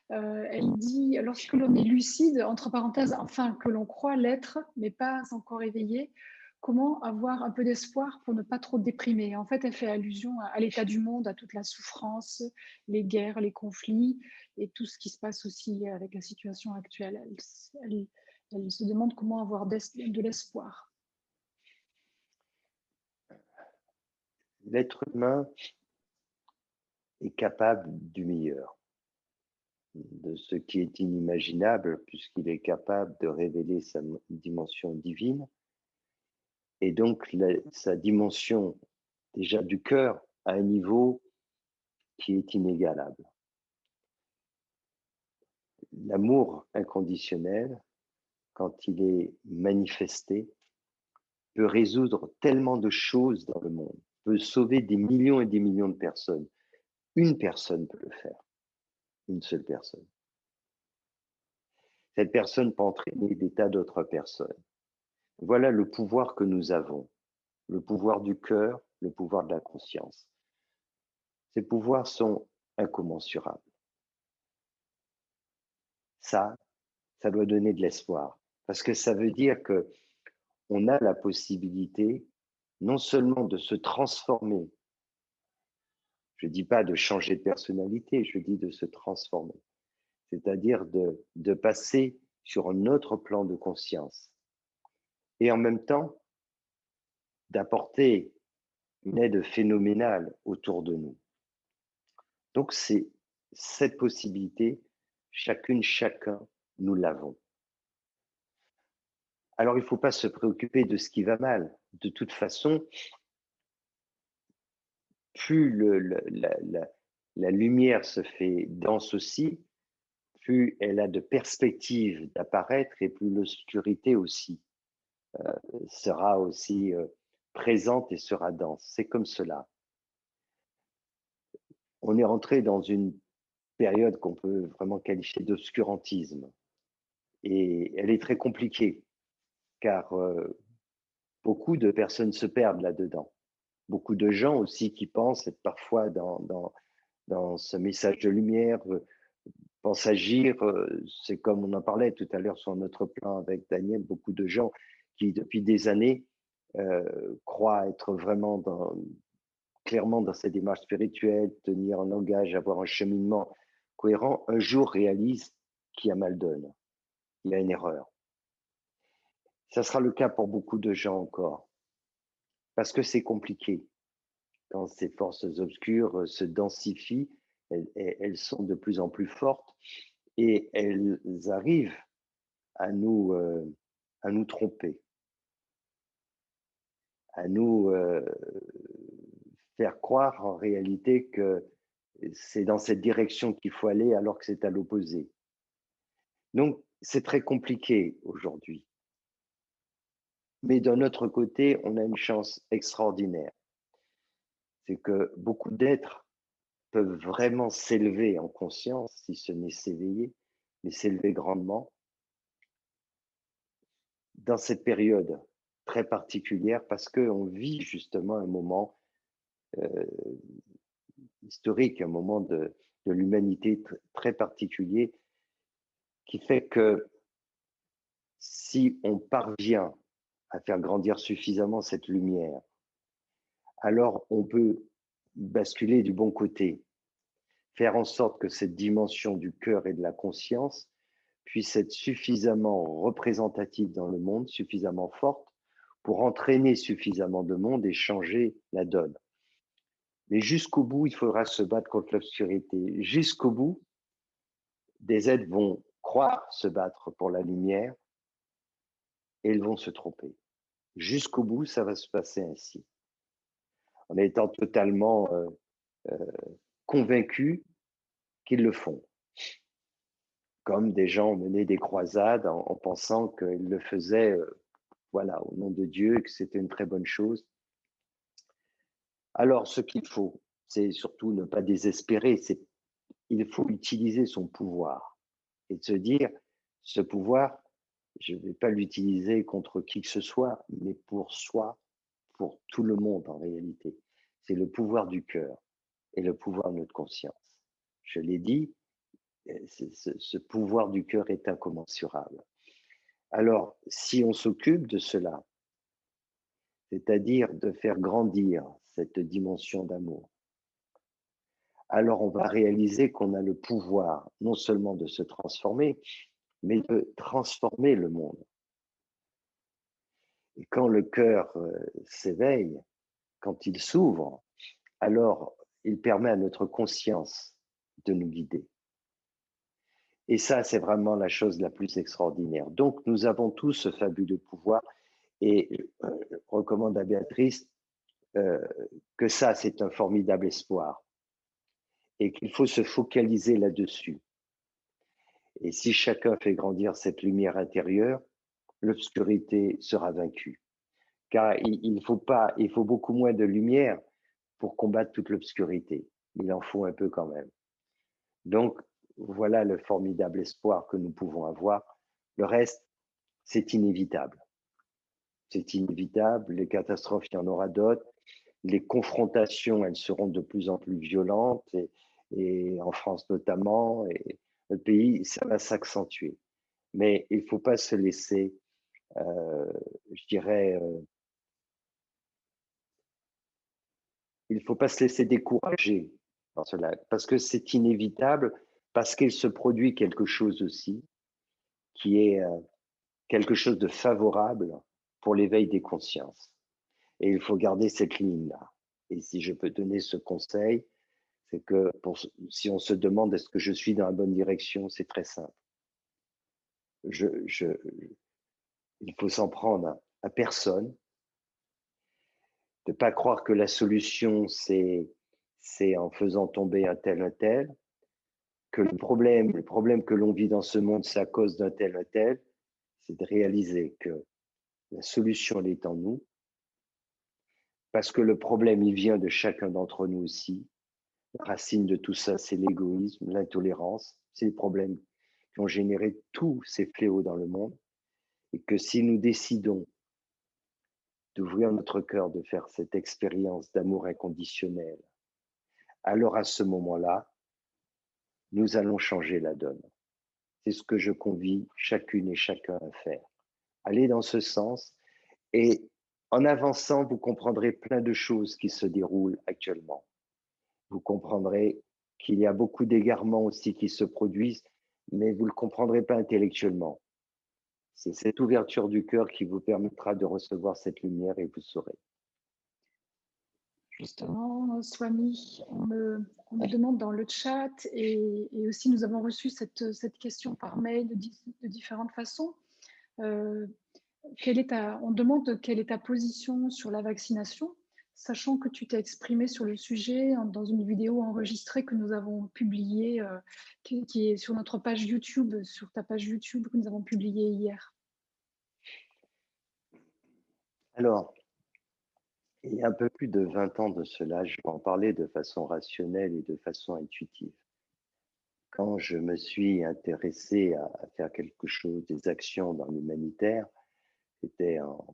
[SPEAKER 1] Elle dit, lorsque l'on est lucide, entre parenthèses, enfin que l'on croit l'être, mais pas encore éveillé, comment avoir un peu d'espoir pour ne pas trop déprimer? En fait, elle fait allusion à l'état du monde, à toute la souffrance, les guerres, les conflits et tout ce qui se passe aussi avec la situation actuelle. Elle se demande comment avoir de l'espoir.
[SPEAKER 2] L'être humain est capable du meilleur, de ce qui est inimaginable, puisqu'il est capable de révéler sa dimension divine. Et donc, sa dimension déjà du cœur à un niveau qui est inégalable. L'amour inconditionnel, quand il est manifesté, peut résoudre tellement de choses dans le monde, peut sauver des millions et des millions de personnes. Une personne peut le faire, une seule personne. Cette personne peut entraîner des tas d'autres personnes. Voilà le pouvoir que nous avons, le pouvoir du cœur, le pouvoir de la conscience. Ces pouvoirs sont incommensurables. Ça doit donner de l'espoir, parce que ça veut dire que on a la possibilité non seulement de se transformer, je ne dis pas de changer de personnalité, je dis de se transformer, c'est-à-dire de passer sur un autre plan de conscience et en même temps d'apporter une aide phénoménale autour de nous. Donc c'est cette possibilité, chacune, chacun, nous l'avons. Alors, il ne faut pas se préoccuper de ce qui va mal. De toute façon, plus la lumière se fait dense aussi, plus elle a de perspectives d'apparaître et plus l'obscurité aussi sera aussi présente et sera dense. C'est comme cela. On est rentré dans une période qu'on peut vraiment qualifier d'obscurantisme. Et elle est très compliquée, car beaucoup de personnes se perdent là-dedans. Beaucoup de gens aussi qui pensent être parfois dans ce message de lumière, pensent agir. C'est comme on en parlait tout à l'heure sur notre plan avec Daniel, beaucoup de gens qui, depuis des années, croient être vraiment clairement dans ces démarches spirituelles, tenir un langage, avoir un cheminement cohérent, un jour réalisent qu'il y a mal donne, il y a une erreur. Ça sera le cas pour beaucoup de gens encore, parce que c'est compliqué. Quand ces forces obscures se densifient, elles sont de plus en plus fortes et elles arrivent à nous tromper, à nous faire croire en réalité que c'est dans cette direction qu'il faut aller alors que c'est à l'opposé. Donc, c'est très compliqué aujourd'hui. Mais d'un autre côté, on a une chance extraordinaire. C'est que beaucoup d'êtres peuvent vraiment s'élever en conscience, si ce n'est s'éveiller, mais s'élever grandement dans cette période très particulière parce qu'on vit justement un moment historique, un moment de l'humanité très particulier qui fait que si on parvient à faire grandir suffisamment cette lumière, alors on peut basculer du bon côté, faire en sorte que cette dimension du cœur et de la conscience puisse être suffisamment représentative dans le monde, suffisamment forte pour entraîner suffisamment de monde et changer la donne. Mais jusqu'au bout, il faudra se battre contre l'obscurité. Jusqu'au bout, des êtres vont croire se battre pour la lumière et ils vont se tromper. Jusqu'au bout, ça va se passer ainsi. En étant totalement convaincus qu'ils le font. Comme des gens ont mené des croisades en pensant qu'ils le faisaient voilà, au nom de Dieu et que c'était une très bonne chose. Alors, ce qu'il faut, c'est surtout ne pas désespérer, il faut utiliser son pouvoir et de se dire, ce pouvoir, je ne vais pas l'utiliser contre qui que ce soit, mais pour soi, pour tout le monde en réalité. C'est le pouvoir du cœur et le pouvoir de notre conscience. Je l'ai dit, ce pouvoir du cœur est incommensurable. Alors, si on s'occupe de cela, c'est-à-dire de faire grandir cette dimension d'amour, alors on va réaliser qu'on a le pouvoir non seulement de se transformer, mais de transformer le monde. Et quand le cœur s'éveille, quand il s'ouvre, alors il permet à notre conscience de nous guider. Et ça, c'est vraiment la chose la plus extraordinaire. Donc, nous avons tous ce fabuleux pouvoir et je recommande à Béatrice que ça, c'est un formidable espoir et qu'il faut se focaliser là-dessus. Et si chacun fait grandir cette lumière intérieure, l'obscurité sera vaincue. car il faut beaucoup moins de lumière pour combattre toute l'obscurité. Il en faut un peu quand même. Donc, voilà le formidable espoir que nous pouvons avoir. Le reste, c'est inévitable. C'est inévitable. Les catastrophes, il y en aura d'autres. Les confrontations, elles seront de plus en plus violentes, et en France notamment, et le pays, ça va s'accentuer. Mais il ne faut pas se laisser, je dirais, il ne faut pas se laisser décourager par cela, parce que c'est inévitable, parce qu'il se produit quelque chose aussi qui est quelque chose de favorable pour l'éveil des consciences. Et il faut garder cette ligne-là. Et si je peux donner ce conseil, c'est que si on se demande est-ce que je suis dans la bonne direction, c'est très simple. Il faut s'en prendre à personne, de ne pas croire que la solution, c'est en faisant tomber un tel, que le problème que l'on vit dans ce monde, c'est à cause d'un tel, c'est de réaliser que la solution, elle est en nous, parce que le problème, il vient de chacun d'entre nous aussi. La racine de tout ça, c'est l'égoïsme, l'intolérance, c'est les problèmes qui ont généré tous ces fléaux dans le monde, et que si nous décidons d'ouvrir notre cœur, de faire cette expérience d'amour inconditionnel, alors à ce moment-là, nous allons changer la donne. C'est ce que je convie chacune et chacun à faire. Allez dans ce sens, et en avançant, vous comprendrez plein de choses qui se déroulent actuellement. Vous comprendrez qu'il y a beaucoup d'égarements aussi qui se produisent, mais vous ne le comprendrez pas intellectuellement. C'est cette ouverture du cœur qui vous permettra de recevoir cette lumière, et vous saurez.
[SPEAKER 1] Justement, Swami, on me demande dans le chat, et aussi nous avons reçu cette question par mail de différentes façons. On demande quelle est ta position sur la vaccination, sachant que tu t'es exprimé sur le sujet dans une vidéo enregistrée que nous avons publiée, qui est sur notre page YouTube, sur ta page YouTube que nous avons publiée hier.
[SPEAKER 2] Alors, il y a un peu plus de 20 ans de cela, je vais en parler de façon rationnelle et de façon intuitive. Quand je me suis intéressé à faire quelque chose, des actions dans l'humanitaire, c'était en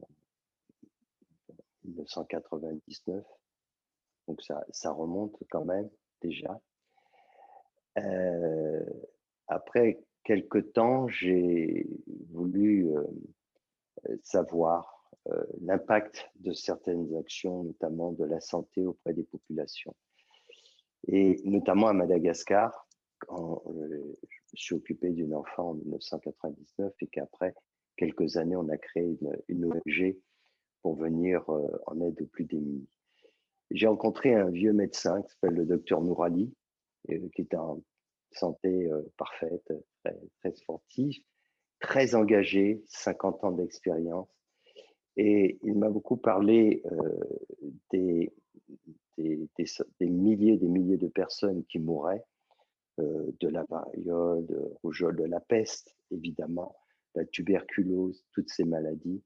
[SPEAKER 2] 1999, donc ça remonte quand même déjà. Après quelque temps, j'ai voulu savoir l'impact de certaines actions, notamment de la santé auprès des populations. Et notamment à Madagascar, quand je me suis occupé d'une enfant en 1999, et qu'après quelques années, on a créé une ONG pour venir en aide aux plus démunis. J'ai rencontré un vieux médecin qui s'appelle le docteur Nourali, qui est en santé parfaite, très, très sportif, très engagé, 50 ans d'expérience. Et il m'a beaucoup parlé des milliers de personnes qui mouraient de la variole, de rougeole, de la peste, évidemment, la tuberculose, toutes ces maladies.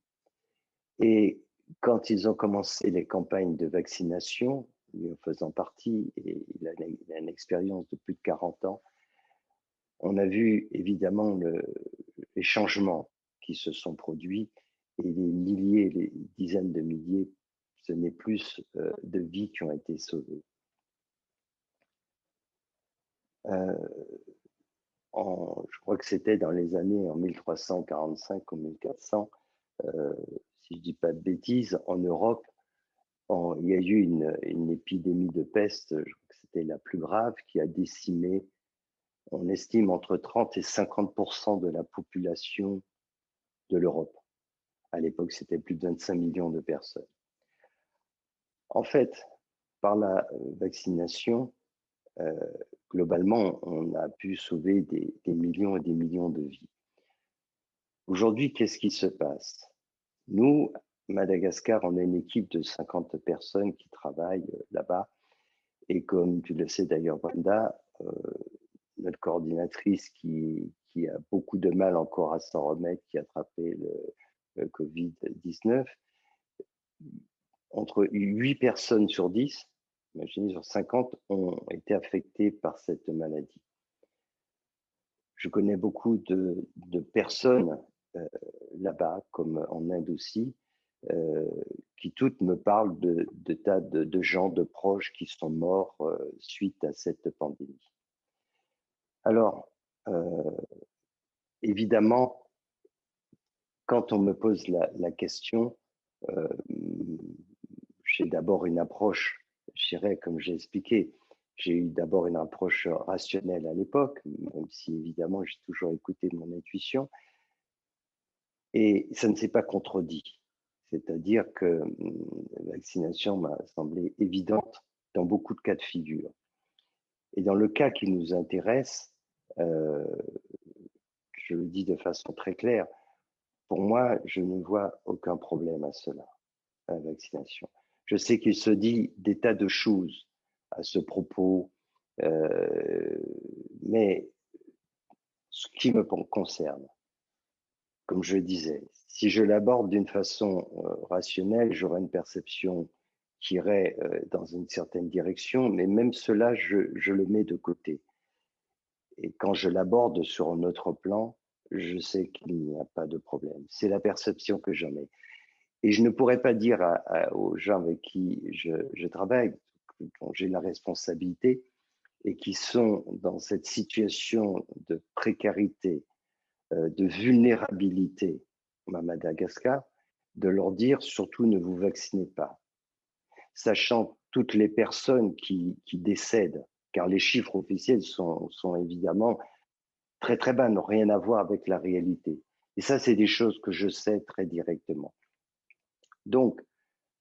[SPEAKER 2] Et quand ils ont commencé les campagnes de vaccination, lui en faisant partie, et il a une expérience de plus de 40 ans, on a vu évidemment les changements qui se sont produits, et les milliers, les dizaines de milliers, ce n'est plus de vies qui ont été sauvées. Je crois que c'était dans les années en 1345 ou 1400, si je ne dis pas de bêtises, en Europe, il y a eu une épidémie de peste, je crois que c'était la plus grave, qui a décimé, on estime, entre 30 et 50% de la population de l'Europe. À l'époque, c'était plus de 25 millions de personnes. En fait, par la vaccination, globalement, on a pu sauver des millions et des millions de vies. Aujourd'hui, qu'est-ce qui se passe? Nous, Madagascar, on a une équipe de 50 personnes qui travaillent là-bas. Et comme tu le sais d'ailleurs, Wanda, notre coordinatrice qui a beaucoup de mal encore à s'en remettre, qui a attrapé le Covid-19, entre 8 personnes sur 10, imaginez sur 50, ont été affectées par cette maladie. Je connais beaucoup de personnes là-bas, comme en Inde aussi, qui toutes me parlent de tas de gens, de proches qui sont morts suite à cette pandémie. Alors, évidemment, quand on me pose la question, j'ai d'abord une approche, je dirais, comme j'ai expliqué, j'ai eu d'abord une approche rationnelle à l'époque, même si évidemment j'ai toujours écouté mon intuition, et ça ne s'est pas contredit. C'est-à-dire que la vaccination m'a semblé évidente dans beaucoup de cas de figure. Et dans le cas qui nous intéresse, je le dis de façon très claire, pour moi, je ne vois aucun problème à cela, à la vaccination. Je sais qu'il se dit des tas de choses à ce propos, mais ce qui me concerne, comme je disais, si je l'aborde d'une façon rationnelle, j'aurai une perception qui irait dans une certaine direction, mais même cela, je le mets de côté. Et quand je l'aborde sur un autre plan, je sais qu'il n'y a pas de problème. C'est la perception que j'en ai. Et je ne pourrais pas dire aux gens avec qui je travaille, dont j'ai la responsabilité, et qui sont dans cette situation de précarité, de vulnérabilité à Madagascar, de leur dire surtout ne vous vaccinez pas. Sachant toutes les personnes qui décèdent, car les chiffres officiels sont évidemment très très bas, n'ont rien à voir avec la réalité. Et ça, c'est des choses que je sais très directement. Donc,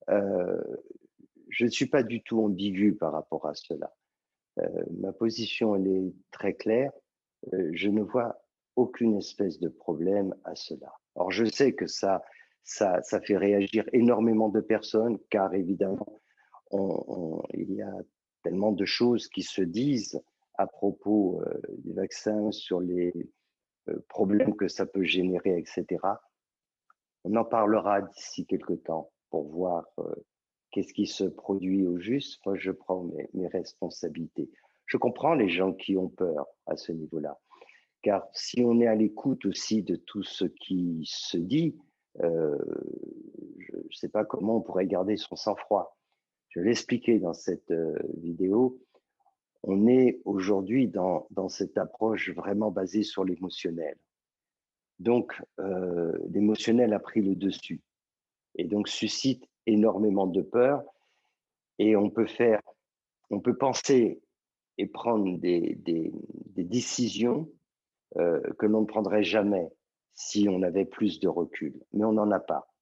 [SPEAKER 2] je ne suis pas du tout ambigu par rapport à cela. Ma position, elle est très claire. Je ne vois aucune espèce de problème à cela. Alors, je sais que ça fait réagir énormément de personnes, car évidemment, il y a tellement de choses qui se disent à propos des vaccins, sur les problèmes que ça peut générer, etc. On en parlera d'ici quelques temps pour voir qu'est-ce qui se produit au juste. Moi, je prends mes responsabilités. Je comprends les gens qui ont peur à ce niveau-là, car si on est à l'écoute aussi de tout ce qui se dit, je ne sais pas comment on pourrait garder son sang-froid. Je l'ai expliqué dans cette vidéo. On est aujourd'hui dans cette approche vraiment basée sur l'émotionnel. Donc, l'émotionnel a pris le dessus et donc suscite énormément de peur. Et on peut penser et prendre des décisions que l'on ne prendrait jamais si on avait plus de recul, mais on n'en a pas.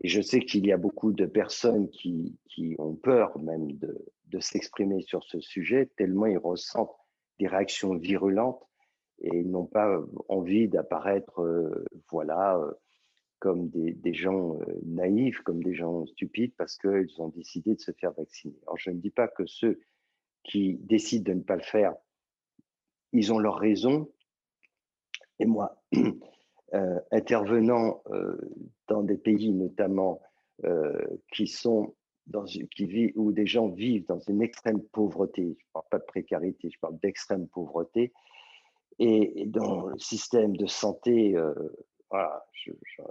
[SPEAKER 2] Et je sais qu'il y a beaucoup de personnes qui ont peur même de s'exprimer sur ce sujet, tellement ils ressentent des réactions virulentes et ils n'ont pas envie d'apparaître, comme des gens naïfs, comme des gens stupides, parce qu'ils ont décidé de se faire vacciner. Alors, je ne dis pas que ceux qui décident de ne pas le faire, ils ont leur raison. Et moi, intervenant dans des pays notamment où des gens vivent dans une extrême pauvreté, je ne parle pas de précarité, je parle d'extrême pauvreté, et dans le système de santé, voilà,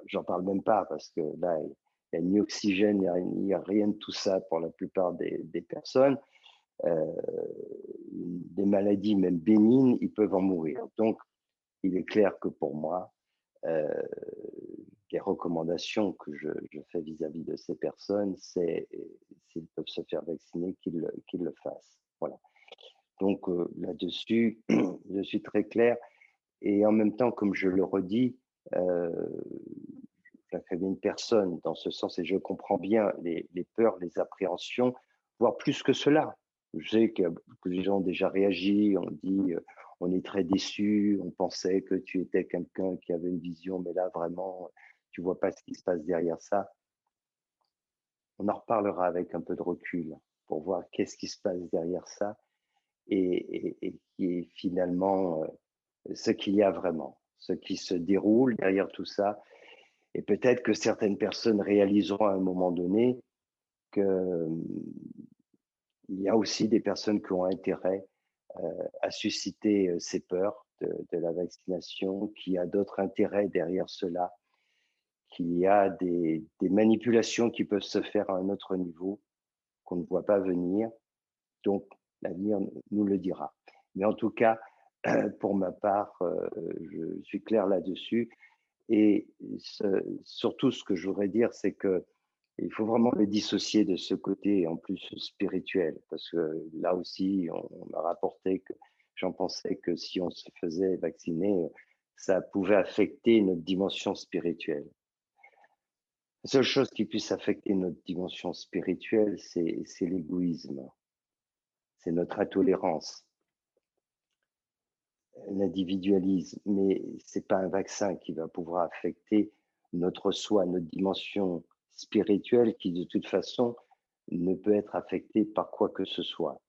[SPEAKER 2] j'en parle même pas parce que là, il n'y a ni oxygène, il n'y a rien de tout ça pour la plupart des personnes. Des maladies même bénignes, ils peuvent en mourir. Donc, il est clair que pour moi, les recommandations que je fais vis-à-vis de ces personnes, c'est s'ils peuvent se faire vacciner, qu'ils le fassent. Voilà. Donc là-dessus, je suis très clair. Et en même temps, comme je le redis, j'accuse une personne dans ce sens et je comprends bien les peurs, les appréhensions, voire plus que cela. Je sais que les gens ont déjà réagi, on dit on est très déçus, on pensait que tu étais quelqu'un qui avait une vision, mais là vraiment, tu vois pas ce qui se passe derrière ça. On en reparlera avec un peu de recul pour voir qu'est-ce qui se passe derrière ça et qui est finalement ce qu'il y a vraiment, ce qui se déroule derrière tout ça. Et peut-être que certaines personnes réaliseront à un moment donné qu'il y a aussi des personnes qui ont intérêt à susciter ces peurs de la vaccination, qu'il y a d'autres intérêts derrière cela, qu'il y a des manipulations qui peuvent se faire à un autre niveau qu'on ne voit pas venir. Donc, l'avenir nous le dira. Mais en tout cas, pour ma part, je suis clair là-dessus. Et surtout, ce que je voudrais dire, c'est que il faut vraiment le dissocier de ce côté en plus spirituel, parce que là aussi, on m'a rapporté que j'en pensais que si on se faisait vacciner, ça pouvait affecter notre dimension spirituelle. La seule chose qui puisse affecter notre dimension spirituelle, c'est l'égoïsme, c'est notre intolérance, l'individualisme, mais c'est pas un vaccin qui va pouvoir affecter notre soi, notre dimension spirituelle qui de toute façon ne peut être affectée par quoi que ce soit.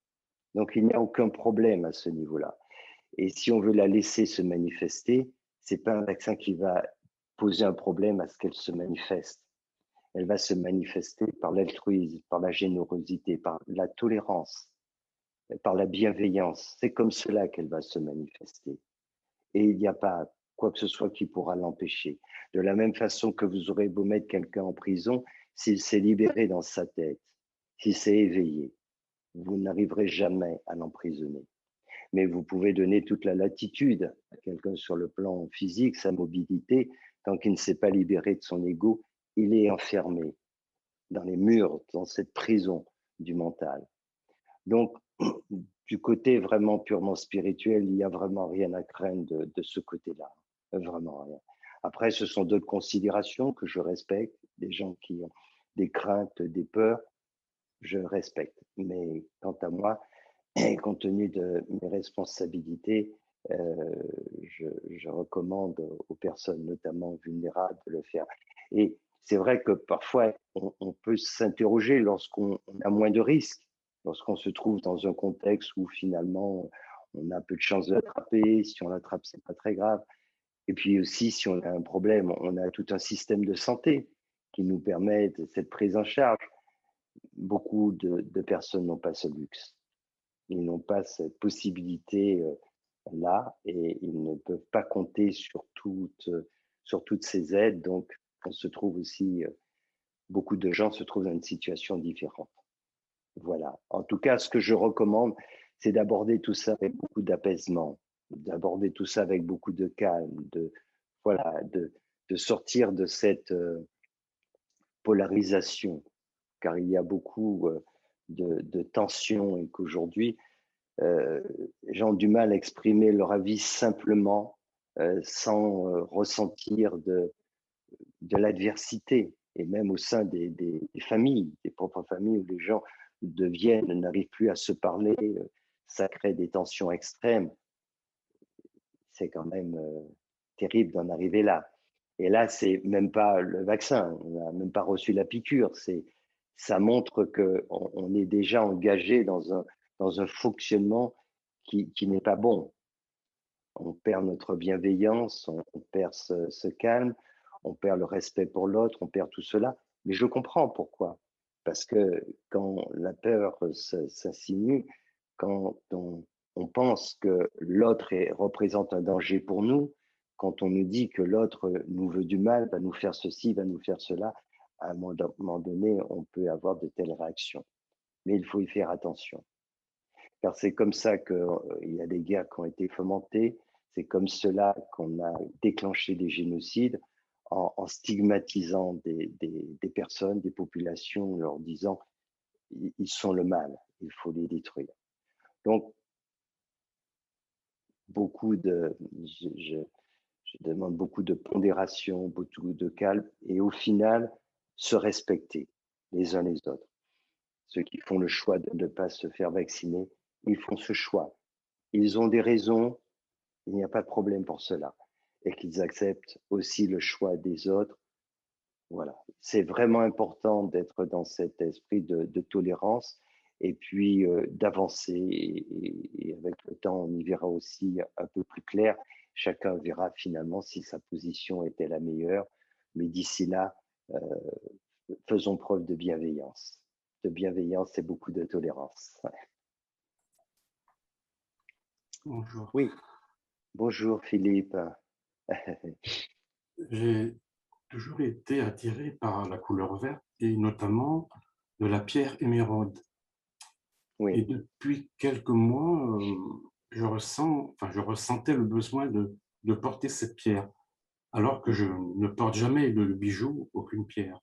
[SPEAKER 2] Donc il n'y a aucun problème à ce niveau-là. Et si on veut la laisser se manifester, c'est pas un vaccin qui va poser un problème à ce qu'elle se manifeste. Elle va se manifester par l'altruisme, par la générosité, par la tolérance, par la bienveillance. C'est comme cela qu'elle va se manifester. Et il n'y a pas quoi que ce soit qui pourra l'empêcher. De la même façon que vous aurez beau mettre quelqu'un en prison, s'il s'est libéré dans sa tête, s'il s'est éveillé, vous n'arriverez jamais à l'emprisonner. Mais vous pouvez donner toute la latitude à quelqu'un sur le plan physique, sa mobilité, tant qu'il ne s'est pas libéré de son ego, il est enfermé dans les murs, dans cette prison du mental. Donc, du côté vraiment purement spirituel, il n'y a vraiment rien à craindre de ce côté-là. Vraiment rien. Après, ce sont d'autres considérations que je respecte, des gens qui ont des craintes, des peurs, je respecte. Mais quant à moi, et compte tenu de mes responsabilités, je recommande aux personnes, notamment vulnérables, de le faire. Et c'est vrai que parfois, on peut s'interroger lorsqu'on a moins de risques, lorsqu'on se trouve dans un contexte où finalement, on a un peu de chance de l'attraper. Si on l'attrape, c'est pas très grave. Et puis aussi, si on a un problème, on a tout un système de santé qui nous permet cette prise en charge. Beaucoup de personnes n'ont pas ce luxe. Ils n'ont pas cette possibilité-là et ils ne peuvent pas compter sur toutes ces aides. Donc, on se trouve aussi, beaucoup de gens se trouvent dans une situation différente. Voilà. En tout cas, ce que je recommande, c'est d'aborder tout ça avec beaucoup d'apaisement, d'aborder tout ça avec beaucoup de calme, de sortir de cette polarisation, car il y a beaucoup de tensions et qu'aujourd'hui, les gens ont du mal à exprimer leur avis simplement, sans ressentir de l'adversité, et même au sein des familles, des propres familles où les gens n'arrivent plus à se parler, ça crée des tensions extrêmes. C'est quand même terrible d'en arriver là. Et là, c'est même pas le vaccin, on n'a même pas reçu la piqûre. Ça montre qu'on est déjà engagé dans un fonctionnement qui n'est pas bon. On perd notre bienveillance, on perd ce calme, on perd le respect pour l'autre, on perd tout cela. Mais je comprends pourquoi. Parce que quand la peur s'insinue, quand on pense que l'autre représente un danger pour nous, quand on nous dit que l'autre nous veut du mal, va nous faire ceci, va nous faire cela, à un moment donné, on peut avoir de telles réactions. Mais il faut y faire attention. Car c'est comme ça qu'il y a des guerres qui ont été fomentées, c'est comme cela qu'on a déclenché des génocides en stigmatisant des personnes, des populations, en leur disant ils sont le mal, il faut les détruire. Donc, je demande beaucoup de pondération, beaucoup de calme et au final, se respecter les uns les autres. Ceux qui font le choix de ne pas se faire vacciner, ils font ce choix. Ils ont des raisons, il n'y a pas de problème pour cela. Et qu'ils acceptent aussi le choix des autres. Voilà. C'est vraiment important d'être dans cet esprit de tolérance et puis d'avancer. Et avec le temps, on y verra aussi un peu plus clair. Chacun verra finalement si sa position était la meilleure. Mais d'ici là, faisons preuve de bienveillance et beaucoup de tolérance.
[SPEAKER 7] Bonjour.
[SPEAKER 2] Oui, bonjour Philippe.
[SPEAKER 7] J'ai toujours été attiré par la couleur verte et notamment de la pierre émeraude. Et
[SPEAKER 2] Oui,
[SPEAKER 7] depuis quelques mois, je ressentais le besoin de porter cette pierre, alors que je ne porte jamais de bijoux, aucune pierre.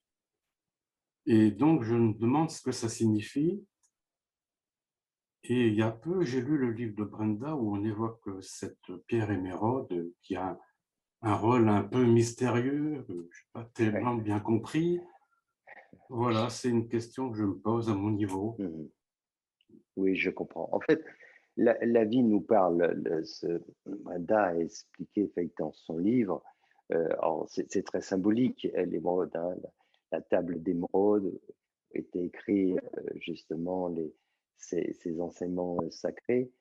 [SPEAKER 7] Et donc, je me demande ce que ça signifie. Et il y a peu, j'ai lu le livre de Brenda où on évoque cette pierre émeraude qui a un rôle un peu mystérieux, je n'ai pas tellement bien compris. Voilà, c'est une question que je me pose à mon niveau.
[SPEAKER 2] oui, je comprends. En fait, la vie nous parle. Brenda a expliqué effectivement dans son livre. C'est très symbolique. L'émeraude, hein, la table d'émeraude était écrit justement ces enseignements sacrés.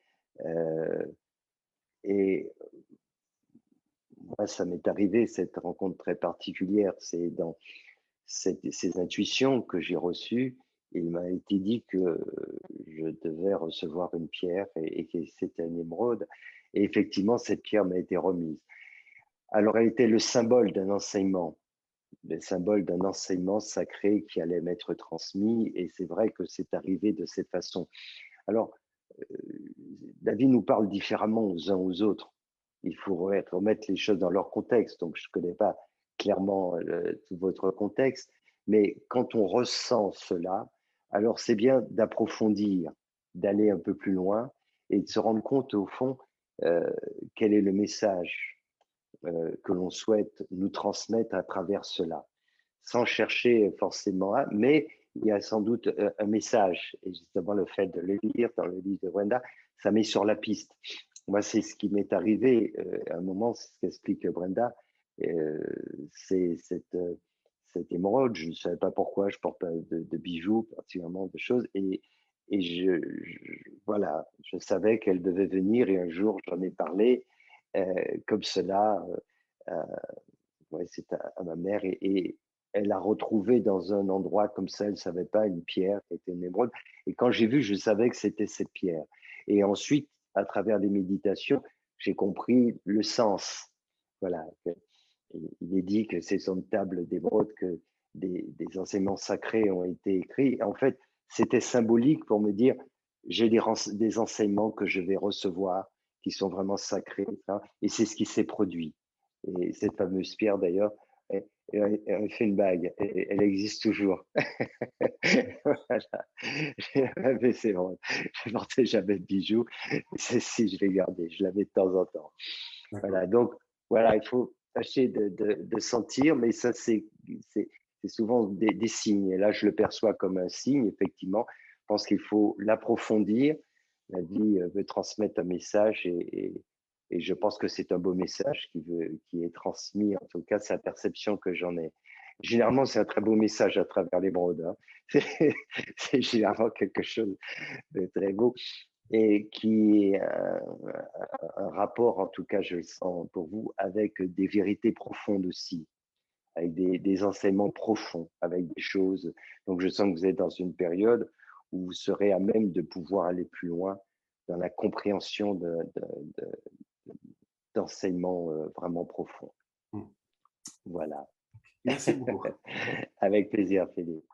[SPEAKER 2] Et moi, ça m'est arrivé, cette rencontre très particulière. C'est dans ces intuitions que j'ai reçues. Il m'a été dit que je devais recevoir une pierre et que c'était un émeraude. Et effectivement, cette pierre m'a été remise. Alors, elle était le symbole d'un enseignement, le symbole d'un enseignement sacré qui allait m'être transmis. Et c'est vrai que c'est arrivé de cette façon. Alors, la vie nous parle différemment aux uns aux autres. Il faut remettre les choses dans leur contexte. Donc, je ne connais pas clairement tout votre contexte, mais quand on ressent cela, alors c'est bien d'approfondir, d'aller un peu plus loin et de se rendre compte au fond quel est le message que l'on souhaite nous transmettre à travers cela, sans chercher forcément à, mais il y a sans doute un message, et justement le fait de le lire dans le livre de Brenda, ça met sur la piste. Moi, c'est ce qui m'est arrivé à un moment, c'est ce qu'explique Brenda, c'est cette émeraude, je ne savais pas pourquoi, je ne porte pas de bijoux, particulièrement de choses, et voilà, je savais qu'elle devait venir, et un jour, j'en ai parlé, comme cela, ouais, c'est à ma mère, et elle a retrouvé dans un endroit comme ça, elle ne savait pas, une pierre qui était une émeraude. Et quand j'ai vu, je savais que c'était cette pierre. Et ensuite, à travers les méditations, j'ai compris le sens. Voilà. Il est dit que c'est sur une table d'émeraude que des enseignements sacrés ont été écrits. En fait, c'était symbolique pour me dire, j'ai des enseignements que je vais recevoir qui sont vraiment sacrés. Hein, et c'est ce qui s'est produit. Et cette fameuse pierre, d'ailleurs, elle fait une bague. Elle existe toujours. Voilà. Mais c'est bon. Je ne portais jamais de bijoux. Celle-ci, je l'ai gardée. Je la mets de temps en temps. Voilà. Donc, voilà, il faut tâcher de sentir, mais ça, c'est souvent des signes. Et là, je le perçois comme un signe, effectivement. Je pense qu'il faut l'approfondir. La vie veut transmettre un message et je pense que c'est un beau message qui est transmis. En tout cas, c'est la perception que j'en ai. Généralement, c'est un très beau message à travers les brodes. Hein. C'est généralement quelque chose de très beau et qui est un rapport, en tout cas, je le sens pour vous, avec des vérités profondes aussi, avec des enseignements profonds, avec des choses. Donc, je sens que vous êtes dans une période où vous serez à même de pouvoir aller plus loin dans la compréhension d'enseignements vraiment profonds. Voilà.
[SPEAKER 7] Merci beaucoup.
[SPEAKER 2] Avec plaisir, Philippe.